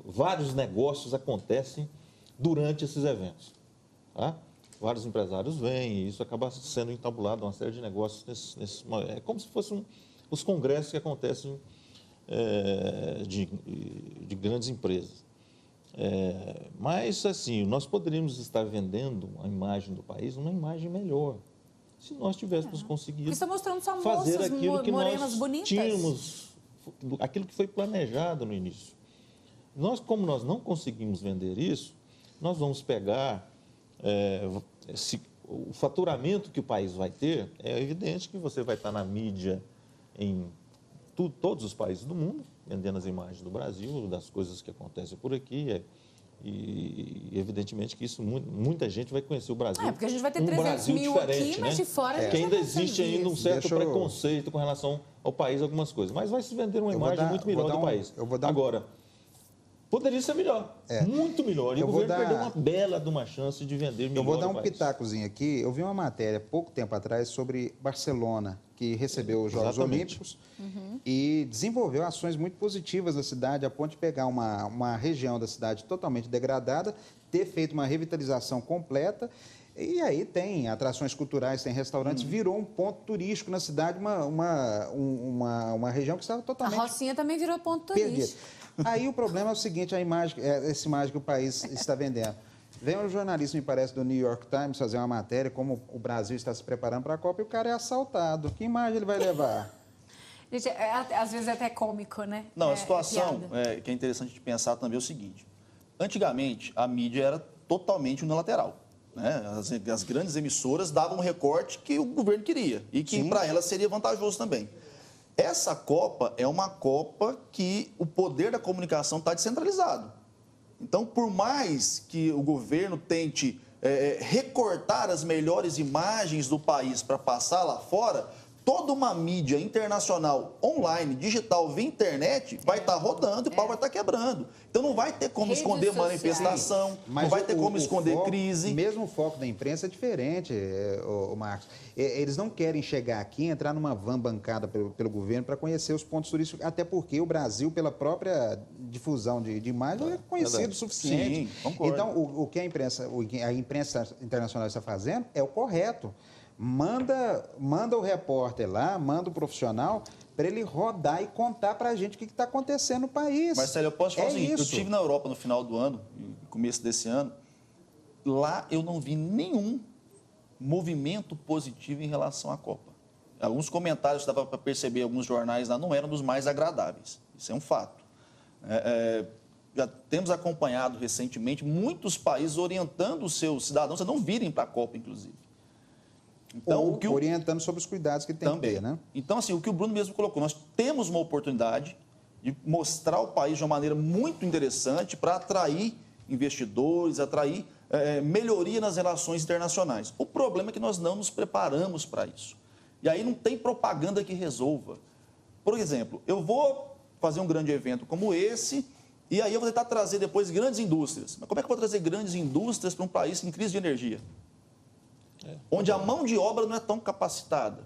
Speaker 3: Vários negócios acontecem durante esses eventos. Tá? Vários empresários vêm e isso acaba sendo entabulado uma série de negócios. É como se fosse os congressos que acontecem de grandes empresas. Mas, assim, nós poderíamos estar vendendo a imagem do país, uma imagem melhor, se nós tivéssemos conseguido
Speaker 1: está mostrando só
Speaker 3: fazer
Speaker 1: moças
Speaker 3: aquilo que
Speaker 1: morenas
Speaker 3: nós
Speaker 1: bonitas.
Speaker 3: tínhamos, aquilo que foi planejado no início. Como nós não conseguimos vender isso, nós vamos pegar o faturamento que o país vai ter. É evidente que você vai estar na mídia em todos os países do mundo, vendendo as imagens do Brasil, das coisas que acontecem por aqui. E evidentemente que isso muita gente vai conhecer o Brasil.
Speaker 1: Porque a gente vai ter 300
Speaker 3: Brasil
Speaker 1: mil aqui, mas de fora a gente
Speaker 3: que ainda
Speaker 1: vai
Speaker 3: existe ainda um certo preconceito com relação ao país, algumas coisas. Mas vai se vender uma imagem muito melhor do país. Agora, poderia ser melhor, muito melhor. E o governo perdeu uma bela de uma chance de vender melhor.
Speaker 2: Eu vou dar um pitacozinho aqui. Eu vi uma matéria pouco tempo atrás sobre Barcelona, que recebeu os Jogos Olímpicos e desenvolveu ações muito positivas na cidade, a ponto de pegar uma região da cidade totalmente degradada, ter feito uma revitalização completa. E aí tem atrações culturais, tem restaurantes, virou um ponto turístico na cidade, uma região que estava totalmente...
Speaker 1: A Rocinha também virou ponto turístico.
Speaker 2: Aí o problema é o seguinte, essa imagem que o país está vendendo. Vem um jornalista, me parece, do New York Times fazer uma matéria como o Brasil está se preparando para a Copa e o cara é assaltado. Que imagem ele vai levar?
Speaker 1: Gente, às vezes é até cômico, né?
Speaker 4: Não, a situação que é interessante de pensar também é o seguinte. Antigamente, a mídia era totalmente unilateral. Né? As grandes emissoras davam um recorte que o governo queria e que para elas seria vantajoso também. Essa Copa é uma Copa que o poder da comunicação está descentralizado. Então, por mais que o governo tente recortar as melhores imagens do país para passar lá fora, toda uma mídia internacional, online, digital, via internet, vai estar rodando e o pau vai estar quebrando. Então, não vai ter como esconder manifestação, não vai ter como esconder crise.
Speaker 2: Mesmo o foco da imprensa é diferente, Marcos. Eles não querem chegar aqui e entrar numa van bancada pelo governo para conhecer os pontos turísticos, até porque o Brasil, pela própria difusão de imagem, é conhecido o suficiente.
Speaker 4: Sim, concordo.
Speaker 2: Então, o que a imprensa internacional está fazendo é o correto. Manda o repórter lá, manda o profissional para ele rodar e contar para a gente o que está acontecendo no país.
Speaker 4: Marcelo, eu posso falar o seguinte, eu estive na Europa no final do ano, no começo desse ano, lá eu não vi nenhum movimento positivo em relação à Copa. Alguns comentários que dava para perceber, alguns jornais lá não eram dos mais agradáveis, isso é um fato. Já temos acompanhado recentemente muitos países orientando os seus cidadãos a não virem para a Copa, inclusive.
Speaker 2: Então, orientando sobre os cuidados que tem que ter, né?
Speaker 4: Então, assim, o que o Bruno mesmo colocou, nós temos uma oportunidade de mostrar o país de uma maneira muito interessante para atrair investidores, atrair melhoria nas relações internacionais. O problema é que nós não nos preparamos para isso. E aí não tem propaganda que resolva. Por exemplo, eu vou fazer um grande evento como esse e aí eu vou tentar trazer depois grandes indústrias. Mas como é que eu vou trazer grandes indústrias para um país em crise de energia? Onde a mão de obra não é tão capacitada,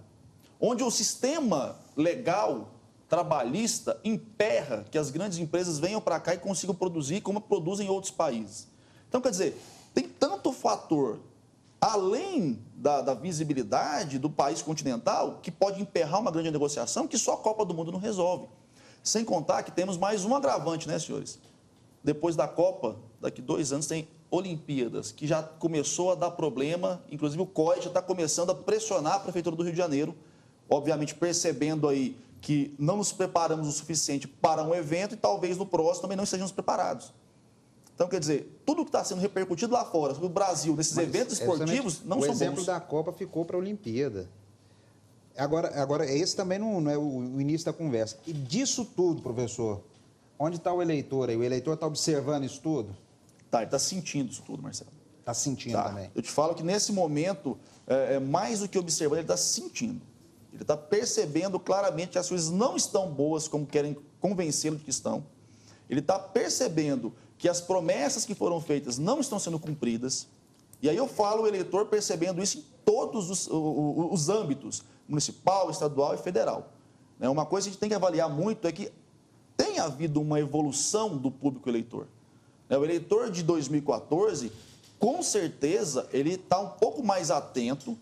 Speaker 4: onde o sistema legal, trabalhista, emperra que as grandes empresas venham para cá e consigam produzir como produzem em outros países. Então, quer dizer, tem tanto fator, além da visibilidade do país continental, que pode emperrar uma grande negociação que só a Copa do Mundo não resolve. Sem contar que temos mais um agravante, né, senhores? Depois da Copa, daqui 2 anos, tem Olimpíadas, que já começou a dar problema, inclusive o COI já está começando a pressionar a Prefeitura do Rio de Janeiro, obviamente percebendo aí que não nos preparamos o suficiente para um evento e talvez no próximo também não estejamos preparados. Então, quer dizer, tudo que está sendo repercutido lá fora sobre o Brasil, nesses eventos esportivos, não são bons.
Speaker 2: O exemplo da Copa ficou para a Olimpíada. Agora, esse também não é o início da conversa. E disso tudo, professor, onde está o eleitor aí? O eleitor está observando isso tudo?
Speaker 4: Tá, ele está sentindo isso tudo, Marcelo.
Speaker 2: Está sentindo também.
Speaker 4: Eu te falo que nesse momento, mais do que observando, ele está sentindo. Ele está percebendo claramente que as coisas não estão boas como querem convencê-lo de que estão. Ele está percebendo que as promessas que foram feitas não estão sendo cumpridas. E aí eu falo o eleitor percebendo isso em todos os âmbitos, municipal, estadual e federal. Uma coisa que a gente tem que avaliar muito é que tem havido uma evolução do público eleitor. O eleitor de 2014, com certeza, ele está um pouco mais atento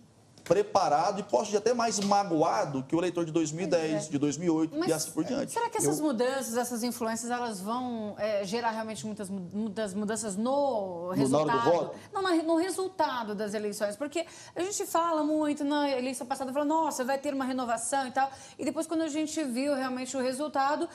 Speaker 4: preparado e posso dizer até mais magoado que o eleitor de 2010, de 2008
Speaker 1: Mas
Speaker 4: e assim por diante.
Speaker 1: será que essas mudanças, essas influências, elas vão gerar realmente muitas mudanças no resultado?
Speaker 4: Na hora do voto?
Speaker 1: Não, no resultado das eleições. Porque a gente fala muito na eleição passada, fala, nossa, vai ter uma renovação e tal. E depois, quando a gente viu realmente o resultado,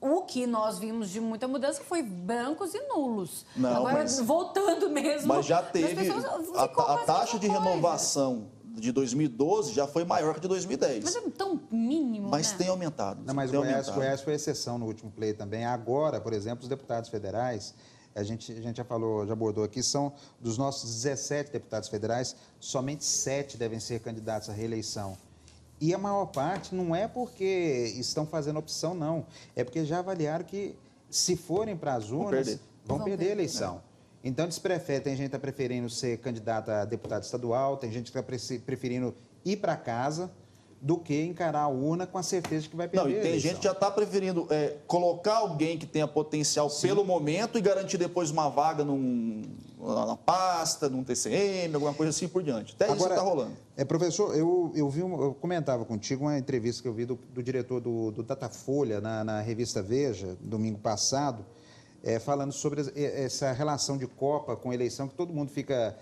Speaker 1: o que nós vimos de muita mudança foi brancos e nulos.
Speaker 4: Não,
Speaker 1: agora, voltando mesmo...
Speaker 4: Mas já teve... A taxa de
Speaker 1: coisa.
Speaker 4: renovação de 2012 já foi maior que a de 2010.
Speaker 1: Mas é tão mínimo,
Speaker 4: Mas
Speaker 1: né?
Speaker 4: tem aumentado.
Speaker 2: Não, mas
Speaker 4: tem
Speaker 2: Goiás foi exceção no último pleito também. Agora, por exemplo, os deputados federais, a gente já falou, já abordou aqui, são dos nossos 17 deputados federais, somente 7 devem ser candidatos à reeleição. E a maior parte não é porque estão fazendo opção, não. É porque já avaliaram que, se forem para as urnas, vão perder a eleição. Então, eles preferem, tem gente que está preferindo ser candidato a deputado estadual, tem gente que está preferindo ir para casa do que encarar a urna com a certeza de que vai perder
Speaker 4: a eleição. Tem gente que já está preferindo colocar alguém que tenha potencial pelo momento e garantir depois uma vaga na pasta, num TCM, alguma coisa assim por diante. Até isso está rolando.
Speaker 2: Professor, eu comentava contigo uma entrevista que eu vi do diretor do Datafolha na revista Veja, domingo passado, falando sobre essa relação de Copa com eleição, que todo mundo fica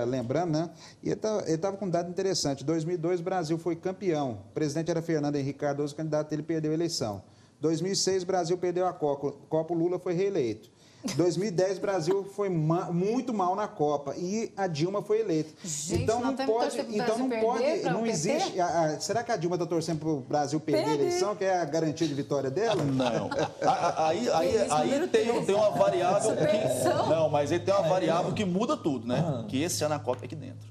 Speaker 2: lembrando, né? E ele estava com um dado interessante. Em 2002, o Brasil foi campeão. O presidente era Fernando Henrique Cardoso, o candidato dele perdeu a eleição. 2006, o Brasil perdeu a Copa, o Lula foi reeleito. 2010, o Brasil foi muito mal na Copa e a Dilma foi eleita.
Speaker 1: Gente,
Speaker 2: então não pode, não existe. Será que a Dilma está torcendo para o Brasil perder a eleição, que é a garantia de vitória dela?
Speaker 4: Não. Aí tem uma variável que. Não, mas aí tem uma variável que muda tudo, né? Que esse ano a Copa é aqui dentro.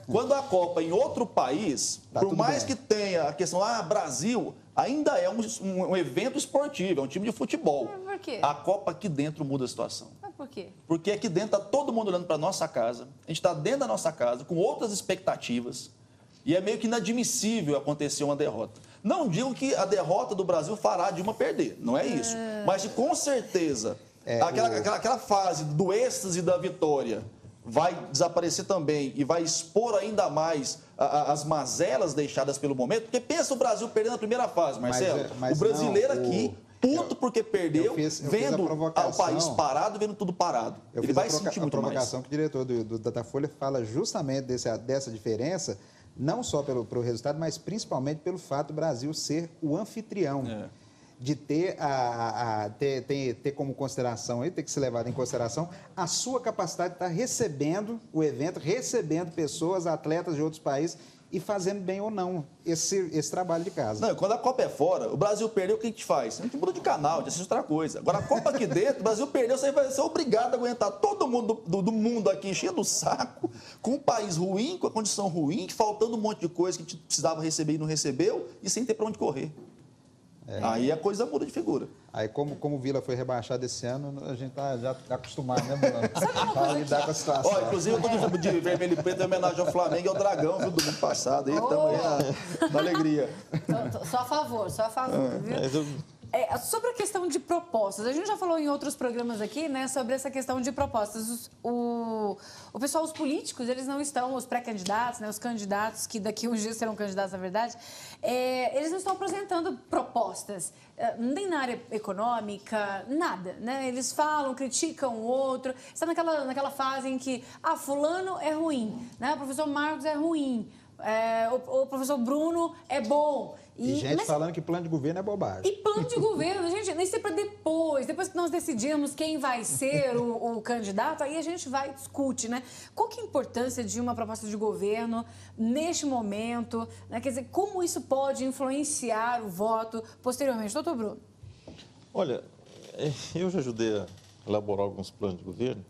Speaker 4: Quando a Copa em outro país, por mais que tenha a questão, Brasil, ainda é um evento esportivo, é um time de futebol.
Speaker 1: Mas por quê?
Speaker 4: A Copa aqui dentro muda a situação.
Speaker 1: Mas por quê?
Speaker 4: Porque aqui dentro está todo mundo olhando para a nossa casa, a gente está dentro da nossa casa, com outras expectativas, e é meio que inadmissível acontecer uma derrota. Não digo que a derrota do Brasil fará a Dilma perder, não é isso. Mas com certeza, aquela fase do êxtase da vitória vai desaparecer também e vai expor ainda mais as mazelas deixadas pelo momento. Porque pensa o Brasil perdendo a primeira fase, Marcelo.
Speaker 2: Mas
Speaker 4: o brasileiro aqui, puto porque perdeu, vendo o país parado, vendo tudo parado. Ele vai sentir muito mais.
Speaker 2: A provocação que o diretor do Datafolha fala justamente dessa diferença, não só pelo resultado, mas principalmente pelo fato do Brasil ser o anfitrião. De ter como consideração, ter que ser levado em consideração a sua capacidade de estar recebendo o evento, recebendo pessoas, atletas de outros países e fazendo bem ou não esse trabalho de casa.
Speaker 4: Não, quando a Copa é fora, o Brasil perdeu, o que a gente faz? A gente muda de canal, a gente assiste outra coisa. Agora, a Copa aqui dentro, o Brasil perdeu, você vai ser obrigado a aguentar todo mundo do mundo aqui enchendo o saco, com um país ruim, com a condição ruim, faltando um monte de coisa que a gente precisava receber e não recebeu, e sem ter para onde correr. Aí a coisa muda de figura.
Speaker 2: Aí, como o Vila foi rebaixado esse ano, a gente já está acostumado, né, Bruno? Para lidar com a situação.
Speaker 4: Inclusive, eu estou de vermelho e preto em homenagem ao Flamengo e ao Dragão, viu, do ano passado. Aí estamos aí na alegria.
Speaker 1: Só a favor, viu? Sobre a questão de propostas, a gente já falou em outros programas aqui, né, sobre essa questão de propostas. O pessoal, os políticos, eles não estão, os pré-candidatos, né, os candidatos, que daqui uns dias serão candidatos, na verdade, eles não estão apresentando propostas, nem na área econômica, nada, né? Eles falam, criticam o outro, está naquela fase em que, fulano é ruim, né? O professor Marcos é ruim, o professor Bruno é bom.
Speaker 2: E gente falando que plano de governo é bobagem.
Speaker 1: E plano de governo, gente, nem sempre depois que nós decidimos quem vai ser o candidato, aí a gente vai e discute, né? Qual que é a importância de uma proposta de governo neste momento, né? Quer dizer, como isso pode influenciar o voto posteriormente? Doutor Bruno.
Speaker 3: Olha, eu já ajudei a elaborar alguns planos de governo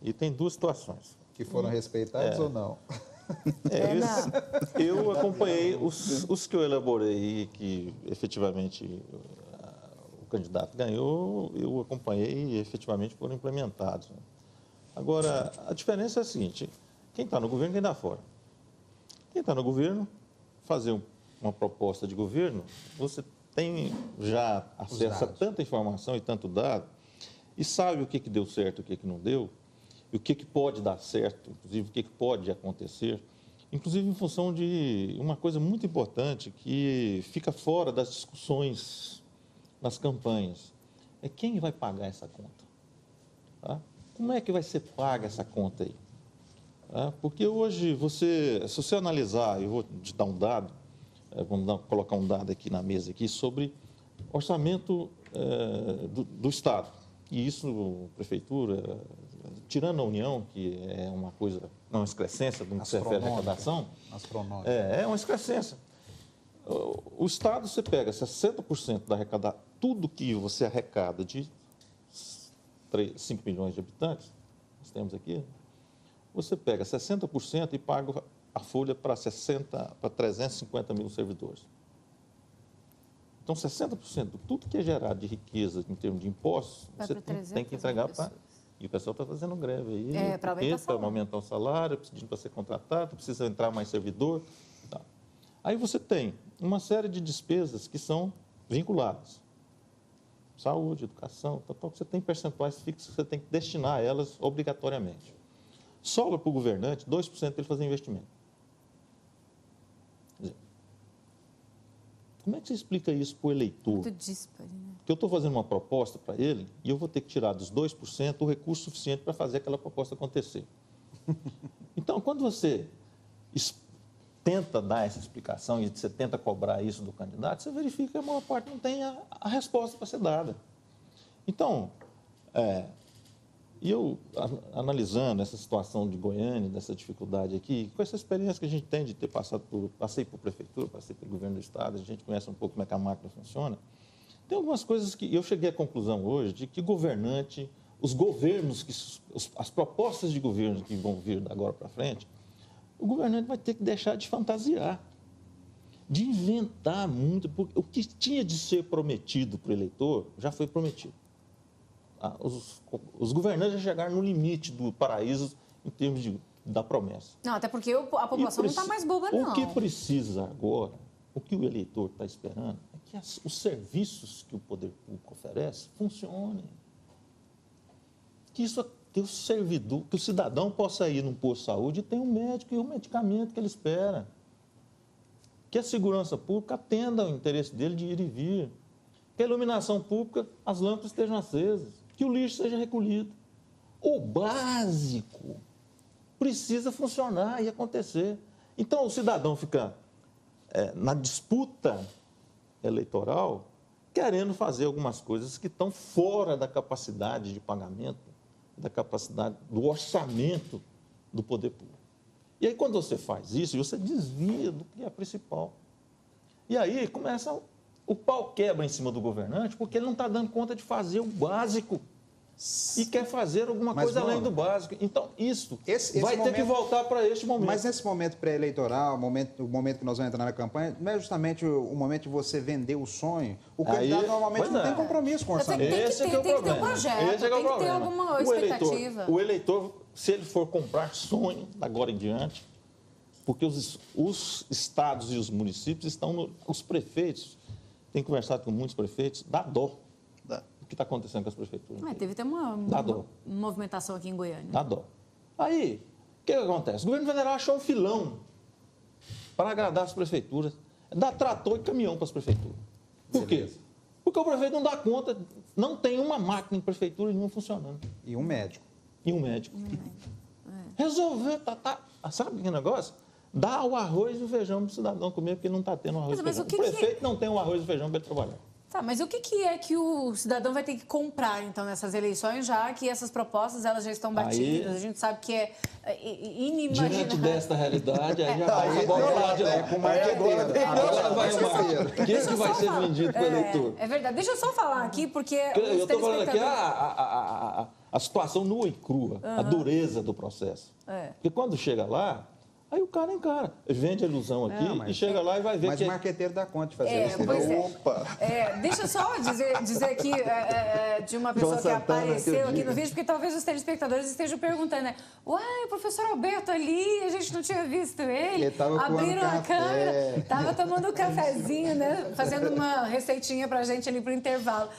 Speaker 3: e tem duas situações.
Speaker 2: Que foram respeitados ou não?
Speaker 3: Eu acompanhei os que eu elaborei e que efetivamente o candidato ganhou, eu acompanhei e efetivamente foram implementados. Agora, a diferença é a seguinte, quem está no governo e quem está fora. Quem está no governo, fazer uma proposta de governo, você tem já acesso a tanta informação e tanto dado e sabe o que deu certo e o que não deu, e o que pode dar certo, inclusive o que pode acontecer. inclusive em função de uma coisa muito importante que fica fora das discussões nas campanhas. É quem vai pagar essa conta. Tá? Como é que vai ser paga essa conta aí? Tá? Porque hoje, se você analisar, eu vou te dar um dado, colocar um dado aqui na mesa aqui sobre orçamento do Estado. E isso, prefeitura, tirando a União, que é uma coisa, não é uma excrescência do que se refere à arrecadação, é uma excrescência. O Estado, você pega 60% da arrecadação, tudo que você arrecada de 5 milhões de habitantes, nós temos aqui, você pega 60% e paga a folha para 350 mil servidores. Então, 60% de tudo que é gerado de riqueza em termos de impostos, você tem que entregar para... E o pessoal está fazendo greve aí, para aumentar o salário, pedindo para ser contratado, precisa entrar mais servidor. Tá. Aí você tem uma série de despesas que são vinculadas. Saúde, educação, tal, você tem percentuais fixos que você tem que destinar a elas obrigatoriamente. Sobra para o governante 2% para ele fazer investimento. Quer dizer, como é que você explica isso para o eleitor?
Speaker 1: Muito díspare, né?
Speaker 3: Que eu estou fazendo uma proposta para ele e eu vou ter que tirar dos 2% o recurso suficiente para fazer aquela proposta acontecer. Então, quando você tenta dar essa explicação e você tenta cobrar isso do candidato, você verifica que a maior parte não tem a resposta para ser dada. Então, eu, analisando essa situação de Goiânia, dessa dificuldade aqui, com essa experiência que a gente tem de ter passei por prefeitura, passei pelo governo do Estado, a gente conhece um pouco como é que a máquina funciona, tem algumas coisas que eu cheguei à conclusão hoje de que governante, os governos, as propostas de governo que vão vir da agora para frente, o governante vai ter que deixar de fantasiar, de inventar muito, porque o que tinha de ser prometido para o eleitor já foi prometido. Os governantes já chegaram no limite do paraíso em termos da promessa.
Speaker 1: Não, até porque a população não está mais boba, não.
Speaker 3: O que precisa agora, o que o eleitor está esperando, é que os serviços que o poder público oferece funcionem. Que o servidor, que o cidadão possa ir num posto de saúde e tenha um médico e o medicamento que ele espera. Que a segurança pública atenda ao interesse dele de ir e vir. Que a iluminação pública, as lâmpadas estejam acesas. Que o lixo seja recolhido. O básico precisa funcionar e acontecer. Então, o cidadão fica na disputa eleitoral querendo fazer algumas coisas que estão fora da capacidade de pagamento, da capacidade do orçamento do poder público. E aí, quando você faz isso, você desvia do que é principal. E aí começa... O pau quebra em cima do governante porque ele não está dando conta de fazer o básico e quer fazer alguma coisa além do básico. Então, isso vai ter que voltar para este momento.
Speaker 2: Mas nesse momento pré-eleitoral, o momento que nós vamos entrar na campanha, não é justamente o momento de você vender o sonho? O candidato normalmente não tem compromisso com o orçamento.
Speaker 3: Esse é que é o problema.
Speaker 1: Tem que ter um projeto,
Speaker 3: esse é
Speaker 1: tem
Speaker 3: o
Speaker 1: que ter alguma expectativa.
Speaker 3: O eleitor, se ele for comprar sonho, agora em diante, porque os estados e os municípios estão... Os prefeitos... Tem conversado com muitos prefeitos, dá dó o que está acontecendo com as prefeituras.
Speaker 1: Teve até uma movimentação aqui em Goiânia.
Speaker 3: Dá dó. Aí, o que acontece? O governo federal achou um filão para agradar as prefeituras, dá trator e caminhão para as prefeituras. Por quê? Porque o prefeito não dá conta, não tem uma máquina em prefeitura nenhuma funcionando.
Speaker 2: E um médico.
Speaker 3: Resolver, sabe que negócio? Dá o arroz e o feijão para o cidadão comer, porque não está tendo arroz e feijão. O prefeito não tem o arroz e feijão para ele trabalhar.
Speaker 1: Tá, mas o que é que o cidadão vai ter que comprar, então, nessas eleições, já que essas propostas elas já estão batidas? A gente sabe que é inimaginável.
Speaker 3: Diante desta realidade, aí já vai a bola lá de lá.
Speaker 2: Com marqueteiro.
Speaker 3: O que vai ser vendido para o eleitor?
Speaker 1: É verdade. Deixa eu só falar aqui, porque...
Speaker 3: Eu estou falando aqui a situação nua e crua, a dureza do processo. Porque quando chega lá... Aí o cara encara, vende a ilusão aqui e chega lá e vai ver
Speaker 2: mas
Speaker 3: que...
Speaker 2: Mas o marqueteiro dá conta de fazer isso.
Speaker 4: Opa!
Speaker 1: Deixa eu só dizer aqui de uma pessoa que apareceu aqui no vídeo, porque talvez os telespectadores estejam perguntando, né? Uai, o professor Alberto ali, a gente não tinha visto ele. Abriram a câmera, estava tomando um cafezinho, né? Fazendo uma receitinha pra gente ali pro intervalo.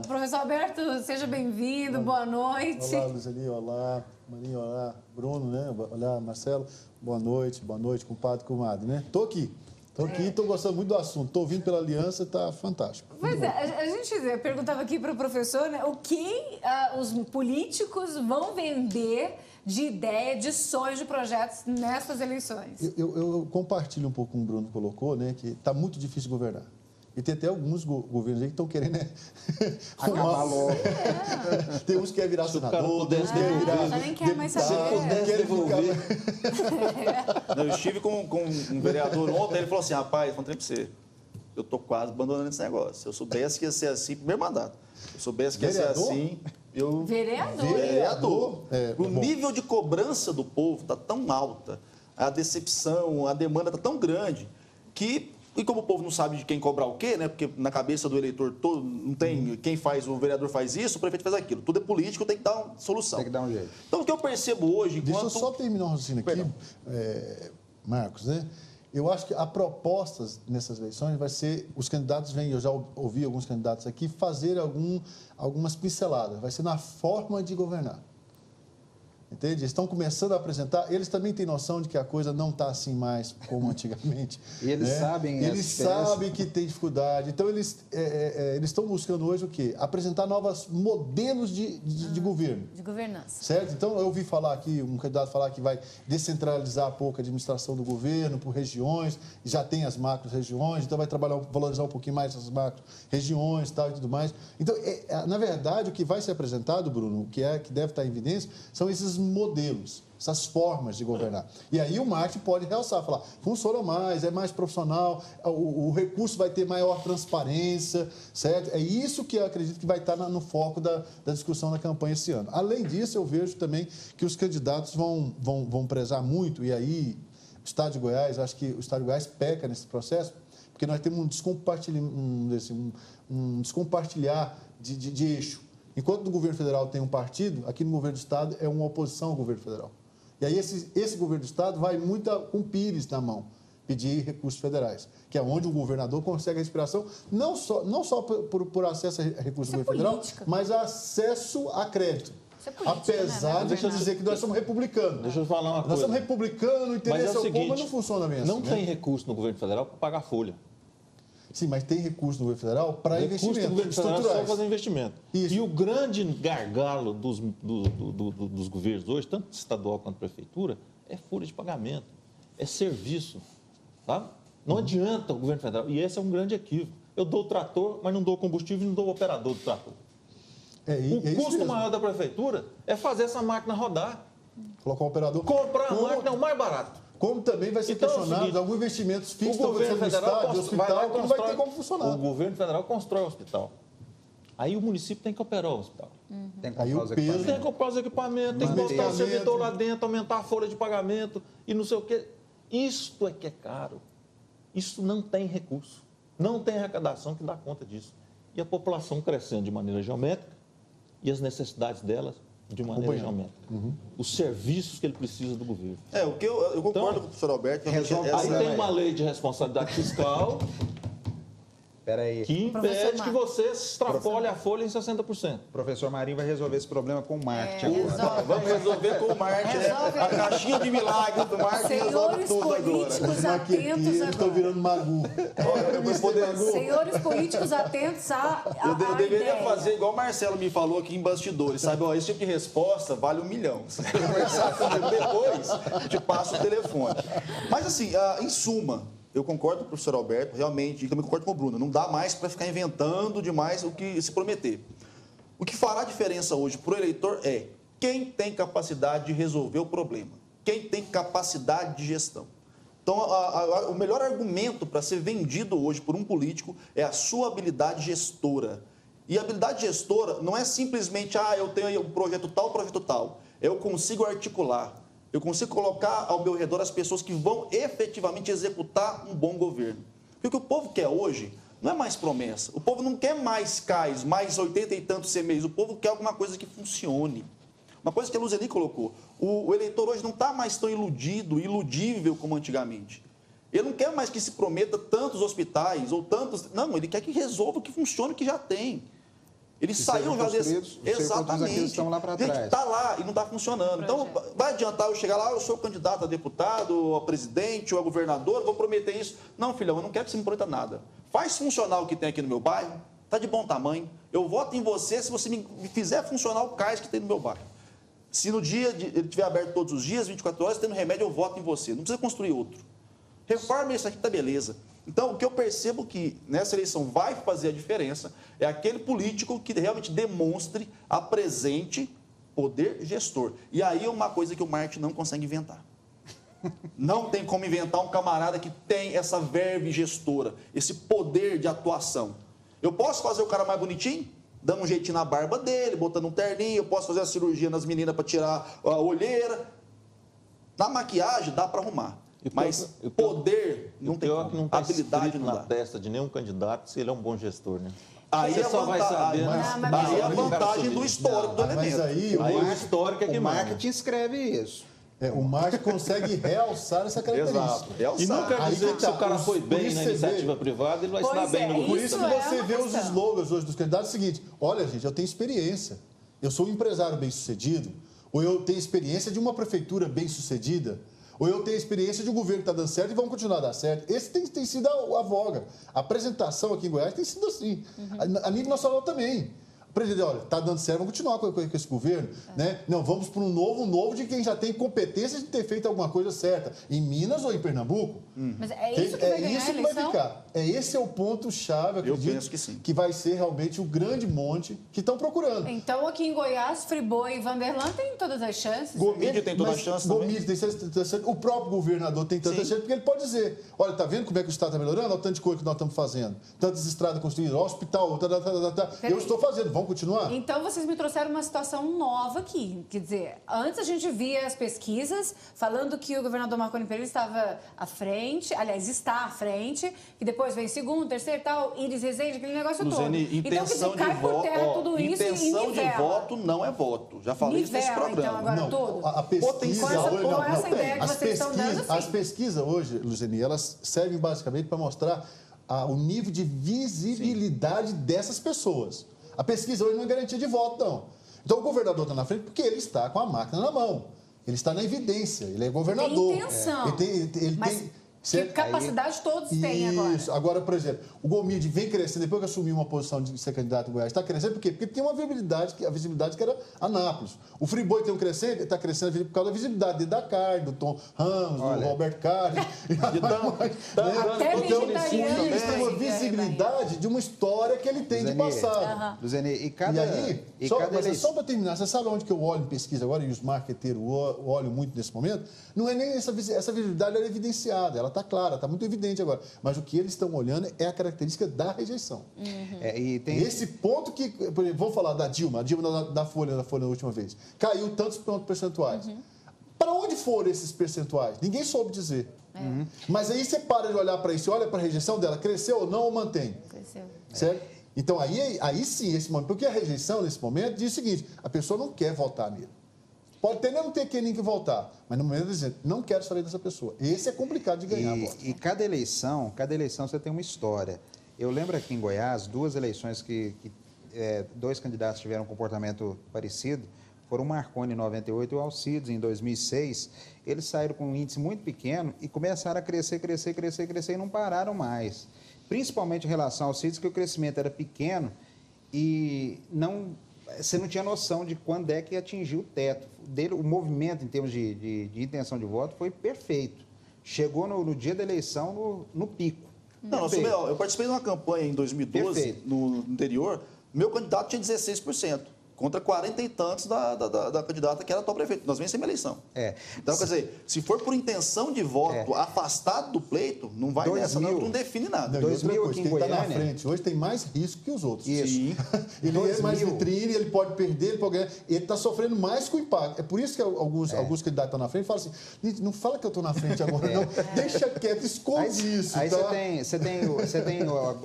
Speaker 1: Professor Alberto, seja bem-vindo, boa noite.
Speaker 5: Olá, Luzeli, olá. Marinho, olá, Bruno, né? Olá, Marcelo. Boa noite, compadre, comadre, né? Tô aqui, tô gostando muito do assunto. Tô ouvindo pela aliança, tá fantástico.
Speaker 1: Pois é, a gente perguntava aqui para o professor, né, o que os políticos vão vender de ideia, de sonhos, de projetos nessas eleições.
Speaker 5: Eu compartilho um pouco com o Bruno colocou, né? Que tá muito difícil governar. E tem até alguns governos aí que estão querendo, né?
Speaker 2: Acabar logo.
Speaker 5: Tem uns que querem virar senador, tem uns que querem virar...
Speaker 1: Já nem quer mais saber.
Speaker 3: Se pudesse devolver.
Speaker 4: Eu estive com um vereador ontem, ele falou assim, rapaz, falei para você, eu tô quase abandonando esse negócio. Se eu soubesse que ia ser assim, primeiro mandato. Se eu soubesse que ia ser assim, eu...
Speaker 1: Vereador.
Speaker 4: O nível de cobrança do povo está tão alta, a decepção, a demanda está tão grande, que... E como o povo não sabe de quem cobrar o quê, né? Porque na cabeça do eleitor todo não tem quem faz, o vereador faz isso, o prefeito faz aquilo. Tudo é político, tem que dar uma solução.
Speaker 2: Tem que dar um jeito.
Speaker 4: Então, o que eu percebo hoje...
Speaker 5: Deixa eu só terminar um raciocínio aqui, Marcos, né? Eu acho que a proposta nessas eleições vai ser, os candidatos vêm, eu já ouvi alguns candidatos aqui, fazer algumas pinceladas. Vai ser na forma de governar. Entende? Eles estão começando a apresentar, eles também têm noção de que a coisa não está assim mais como antigamente.
Speaker 2: E eles sabem
Speaker 5: Eles sabem que tem dificuldade. Então, eles estão buscando hoje o quê? Apresentar novos modelos de governo.
Speaker 1: De governança.
Speaker 5: Certo? Então, eu ouvi falar aqui, um candidato falar que vai descentralizar um pouco a administração do governo por regiões, já tem as macro-regiões, então vai valorizar um pouquinho mais essas macro-regiões e tudo mais. Então, na verdade, o que vai ser apresentado, Bruno, que deve estar em evidência, são esses modelos, essas formas de governar. E aí o marketing pode realçar, falar, funciona mais, é mais profissional, o recurso vai ter maior transparência, certo? É isso que eu acredito que vai estar no foco da discussão da campanha esse ano. Além disso, eu vejo também que os candidatos vão prezar muito, e aí o Estado de Goiás, acho que o Estado de Goiás peca nesse processo, porque nós temos um descompartilhar de eixo. Enquanto no governo federal tem um partido, aqui no governo do Estado é uma oposição ao governo federal. E aí esse governo do Estado vai muito com pires na mão, pedir recursos federais, que é onde o governador consegue a inspiração, não só por acesso a recursos do governo federal, mas acesso a crédito. Apesar de dizer que nós somos republicanos.
Speaker 3: Deixa eu falar uma coisa.
Speaker 5: Nós somos republicanos, o interesse ao povo, mas não funciona mesmo.
Speaker 3: Não tem recurso no governo federal para pagar folha.
Speaker 5: Sim, mas tem recurso no governo federal para investimento.
Speaker 3: Recurso no governo federal só fazer investimento.
Speaker 5: Isso.
Speaker 3: E o grande gargalo dos governos hoje, tanto estadual quanto prefeitura, é folha de pagamento, é serviço. Tá? Não adianta o governo federal. E esse é um grande equívoco. Eu dou o trator, mas não dou o combustível e não dou o operador do trator. O custo maior da prefeitura é fazer essa máquina rodar.
Speaker 5: Colocar um operador.
Speaker 3: Comprar a máquina é o mais barato.
Speaker 5: Como também vai ser questionado alguns investimentos fixos
Speaker 3: o governo federal
Speaker 5: no hospital, que não vai ter como funcionar.
Speaker 3: O governo federal constrói o hospital. Aí o município tem que operar o hospital.
Speaker 2: Tem que
Speaker 5: Aí o peso...
Speaker 3: Tem que comprar os equipamentos, tem que botar o servidor lá dentro, aumentar a folha de pagamento e não sei o quê. Isto é que é caro. Isso não tem recurso. Não tem arrecadação que dá conta disso. E a população crescendo de maneira geométrica e as necessidades delas de maneira geométrica. Os serviços que ele precisa do governo.
Speaker 4: O que eu concordo com o professor Alberto.
Speaker 3: Aí tem uma lei de responsabilidade fiscal que impede que você extrapole a folha em 60%.
Speaker 2: O professor Marinho vai resolver esse problema com o marketing agora.
Speaker 4: Vamos resolver com o marketing, né? A caixinha de milagres do marketing resolve tudo agora.
Speaker 1: Políticos atentos
Speaker 5: agora. Estou virando magu.
Speaker 1: Senhores políticos atentos
Speaker 4: Eu deveria fazer igual o Marcelo me falou aqui em bastidores, sabe? Esse tipo de resposta vale $1 milhão. Se você conversar comigo depois, te passo o telefone. Mas assim, em suma, eu concordo com o professor Alberto, realmente, e também concordo com o Bruno. Não dá mais para ficar inventando demais o que se prometer. O que fará diferença hoje para o eleitor é quem tem capacidade de resolver o problema, quem tem capacidade de gestão. Então, o melhor argumento para ser vendido hoje por um político é a sua habilidade gestora. E a habilidade gestora não é simplesmente, eu tenho um projeto tal, eu consigo articular. Eu consigo colocar ao meu redor as pessoas que vão efetivamente executar um bom governo. Porque o que o povo quer hoje não é mais promessa. O povo não quer mais CAIS, mais 80 e tantos CMEs. O povo quer alguma coisa que funcione. Uma coisa que a Luzeli colocou. O eleitor hoje não está mais tão iludível como antigamente. Ele não quer mais que se prometa tantos hospitais ou tantos... Não, ele quer que resolva, que funcione o que já tem. Ele saiu já desse...
Speaker 2: Exatamente. Que estão lá para trás.
Speaker 4: Gente, está lá e não está funcionando. Então, vai adiantar eu chegar lá, eu sou candidato a deputado, a presidente ou a governador, vou prometer isso. Não, filhão, eu não quero que você me prometa nada. Faz funcionar o que tem aqui no meu bairro, está de bom tamanho. Eu voto em você se você me fizer funcionar o cais que tem no meu bairro. Se no dia ele estiver aberto todos os dias, 24 horas, tendo remédio, eu voto em você. Não precisa construir outro. Reforma isso aqui, tá beleza. Então, o que eu percebo que nessa eleição vai fazer a diferença é aquele político que realmente demonstre, apresente poder gestor. E aí é uma coisa que o marketing não consegue inventar. Não tem como inventar um camarada que tem essa verve gestora, esse poder de atuação. Eu posso fazer o cara mais bonitinho, dando um jeitinho na barba dele, botando um terninho, eu posso fazer a cirurgia nas meninas para tirar a olheira. Na maquiagem dá para arrumar. Mas poder não tem como.
Speaker 3: Não tá
Speaker 4: habilidade não
Speaker 3: na
Speaker 4: dá.
Speaker 3: Testa de nenhum candidato se ele é um bom gestor, né?
Speaker 4: Aí
Speaker 3: você só vai saber.
Speaker 4: Aí a vantagem do histórico do elemento.
Speaker 5: Mas aí
Speaker 3: o histórico é que
Speaker 2: o
Speaker 3: manda.
Speaker 2: marketing escreve isso.
Speaker 5: o marketing consegue realçar essa característica.
Speaker 4: Exato, realçar.
Speaker 3: E não quer
Speaker 5: Aí
Speaker 3: dizer
Speaker 5: que
Speaker 3: que
Speaker 5: tá.
Speaker 3: se o cara foi
Speaker 5: Por
Speaker 3: bem
Speaker 5: isso
Speaker 3: na
Speaker 5: você
Speaker 3: iniciativa
Speaker 5: vê.
Speaker 3: privada, ele vai se
Speaker 1: Pois
Speaker 3: dar bem
Speaker 1: é,
Speaker 3: no
Speaker 5: Por
Speaker 3: governo.
Speaker 5: isso que
Speaker 1: Isso é
Speaker 5: você
Speaker 1: uma
Speaker 5: vê os
Speaker 1: questão.
Speaker 5: slogans hoje dos candidatos é o seguinte: olha, gente, eu tenho experiência. Eu sou um empresário bem-sucedido, ou eu tenho experiência de uma prefeitura bem-sucedida, ou eu tenho experiência de um governo que está dando certo e vamos continuar a dar certo. Esse tem sido a voga. A apresentação aqui em Goiás tem sido assim. A nível nacional também. O presidente, olha, está dando certo, vamos continuar com esse governo. Né? Não, vamos para um novo de quem já tem competência de ter feito alguma coisa certa. Em Minas ou em Pernambuco.
Speaker 1: Mas é isso que vai ganhar a eleição?
Speaker 5: ficar. Esse é o ponto-chave, acredito,
Speaker 4: Eu penso que sim.
Speaker 5: que vai ser realmente o grande monte que estão procurando.
Speaker 1: Então, aqui em Goiás, Friboi e Vanderlan têm todas as chances.
Speaker 4: Gomídio tem toda a
Speaker 5: Mas
Speaker 4: chance também.
Speaker 5: Gomídio tem tanta chance, o próprio governador tem tanta
Speaker 4: Sim.
Speaker 5: chance, porque ele pode dizer, olha, tá vendo como é que o Estado está melhorando? Olha o tanto de coisa que nós estamos fazendo. Tantas estradas construídas, hospital, eu estou fazendo, vamos continuar?
Speaker 1: Então, vocês me trouxeram uma situação nova aqui. Quer dizer, antes a gente via as pesquisas falando que o governador Marconi Perillo estava à frente, aliás, está à frente, que depois vem segundo, terceiro e tal, Iris Rezende, aquele negócio
Speaker 4: Luzene,
Speaker 1: todo. Então, quer dizer,
Speaker 4: intenção
Speaker 1: cai
Speaker 4: de
Speaker 1: por
Speaker 4: voto,
Speaker 1: terra tudo isso e
Speaker 4: intenção de
Speaker 1: nivela.
Speaker 4: voto não é voto. Já falei isso nesse
Speaker 1: Nivela,
Speaker 4: programa.
Speaker 1: então, agora tudo.
Speaker 5: A pesquisa
Speaker 4: Potencial.
Speaker 5: hoje,
Speaker 1: Com essa ideia que vocês estão dando, sim.
Speaker 5: As pesquisas hoje, Luzeni, elas servem basicamente para mostrar o nível de visibilidade dessas pessoas. A pesquisa hoje não é garantia de voto, não. Então, o governador está na frente porque ele está com a máquina na mão. Ele está na evidência, ele é governador.
Speaker 1: Tem intenção.
Speaker 5: Ele
Speaker 1: Mas
Speaker 5: tem...
Speaker 1: que capacidade todos têm agora.
Speaker 5: Isso. Agora, por exemplo, o Gomídio vem crescendo, depois que assumiu uma posição de ser candidato em Goiás, está crescendo por quê? Porque tem uma visibilidade, a visibilidade que era Anápolis. O Friboi está crescendo por causa da visibilidade dele, da Carne, do Tom Ramos, do Roberto Carlos.
Speaker 1: Até
Speaker 5: Então,
Speaker 1: vegetariano
Speaker 5: isso tem uma
Speaker 1: também.
Speaker 5: visibilidade de uma história que ele tem de passado.
Speaker 2: Luzeni, e
Speaker 5: E
Speaker 2: cada
Speaker 5: aí, só para terminar, você sabe onde que eu olho em pesquisa agora, e os marqueteiros olham muito nesse momento? Não é nem essa visibilidade, ela é evidenciada, ela está clara, está muito evidente agora. Mas o que eles estão olhando é a característica da rejeição.
Speaker 2: E tem...
Speaker 5: Esse ponto que, por exemplo, vamos falar da Dilma, a Dilma da Folha na última vez, caiu tantos pontos percentuais. Para onde foram esses percentuais? Ninguém soube dizer. Mas aí você para de olhar para isso, olha para a rejeição dela, cresceu ou não ou mantém?
Speaker 1: Cresceu.
Speaker 5: Certo? Então, aí sim, esse momento, porque a rejeição, nesse momento, diz o seguinte, a pessoa não quer votar nele. Pode até não ter quem nem que votar, mas no momento de dizer, não quero saber dessa pessoa. Esse é complicado de ganhar a voto.
Speaker 2: E cada eleição você tem uma história. Eu lembro aqui em Goiás, duas eleições que dois candidatos tiveram um comportamento parecido, foram o Marconi em 98 e o Alcides em 2006. Eles saíram com um índice muito pequeno e começaram a crescer e não pararam mais. Principalmente em relação ao Alcides, que o crescimento era pequeno e você não tinha noção de quando é que atingiu o teto. O movimento, em termos de intenção de voto, foi perfeito. Chegou no dia da eleição no pico.
Speaker 4: Não, eu participei de uma campanha em 2012,
Speaker 2: Perfeito.
Speaker 4: no interior, meu candidato tinha 16%, contra 40 e tantos da candidata que era atual prefeito. Nós vencemos a eleição. Então, quer dizer, se for por intenção de voto afastado do pleito, não vai nessa, não define nada.
Speaker 5: Não, e outra
Speaker 2: 2000
Speaker 5: coisa,
Speaker 2: aqui em
Speaker 5: quem está na
Speaker 2: Goiânia.
Speaker 5: frente hoje tem mais risco que os outros.
Speaker 2: Isso.
Speaker 4: Sim.
Speaker 5: Ele é mais
Speaker 2: 2000.
Speaker 5: vitrine, ele pode perder, ele pode ganhar. Ele está sofrendo mais com o impacto. É por isso que alguns candidatos estão na frente e falam assim, "Gente, não fala que eu estou na frente agora, não. Deixa quieto, esconde isso.
Speaker 2: Aí
Speaker 5: tá?
Speaker 2: você tem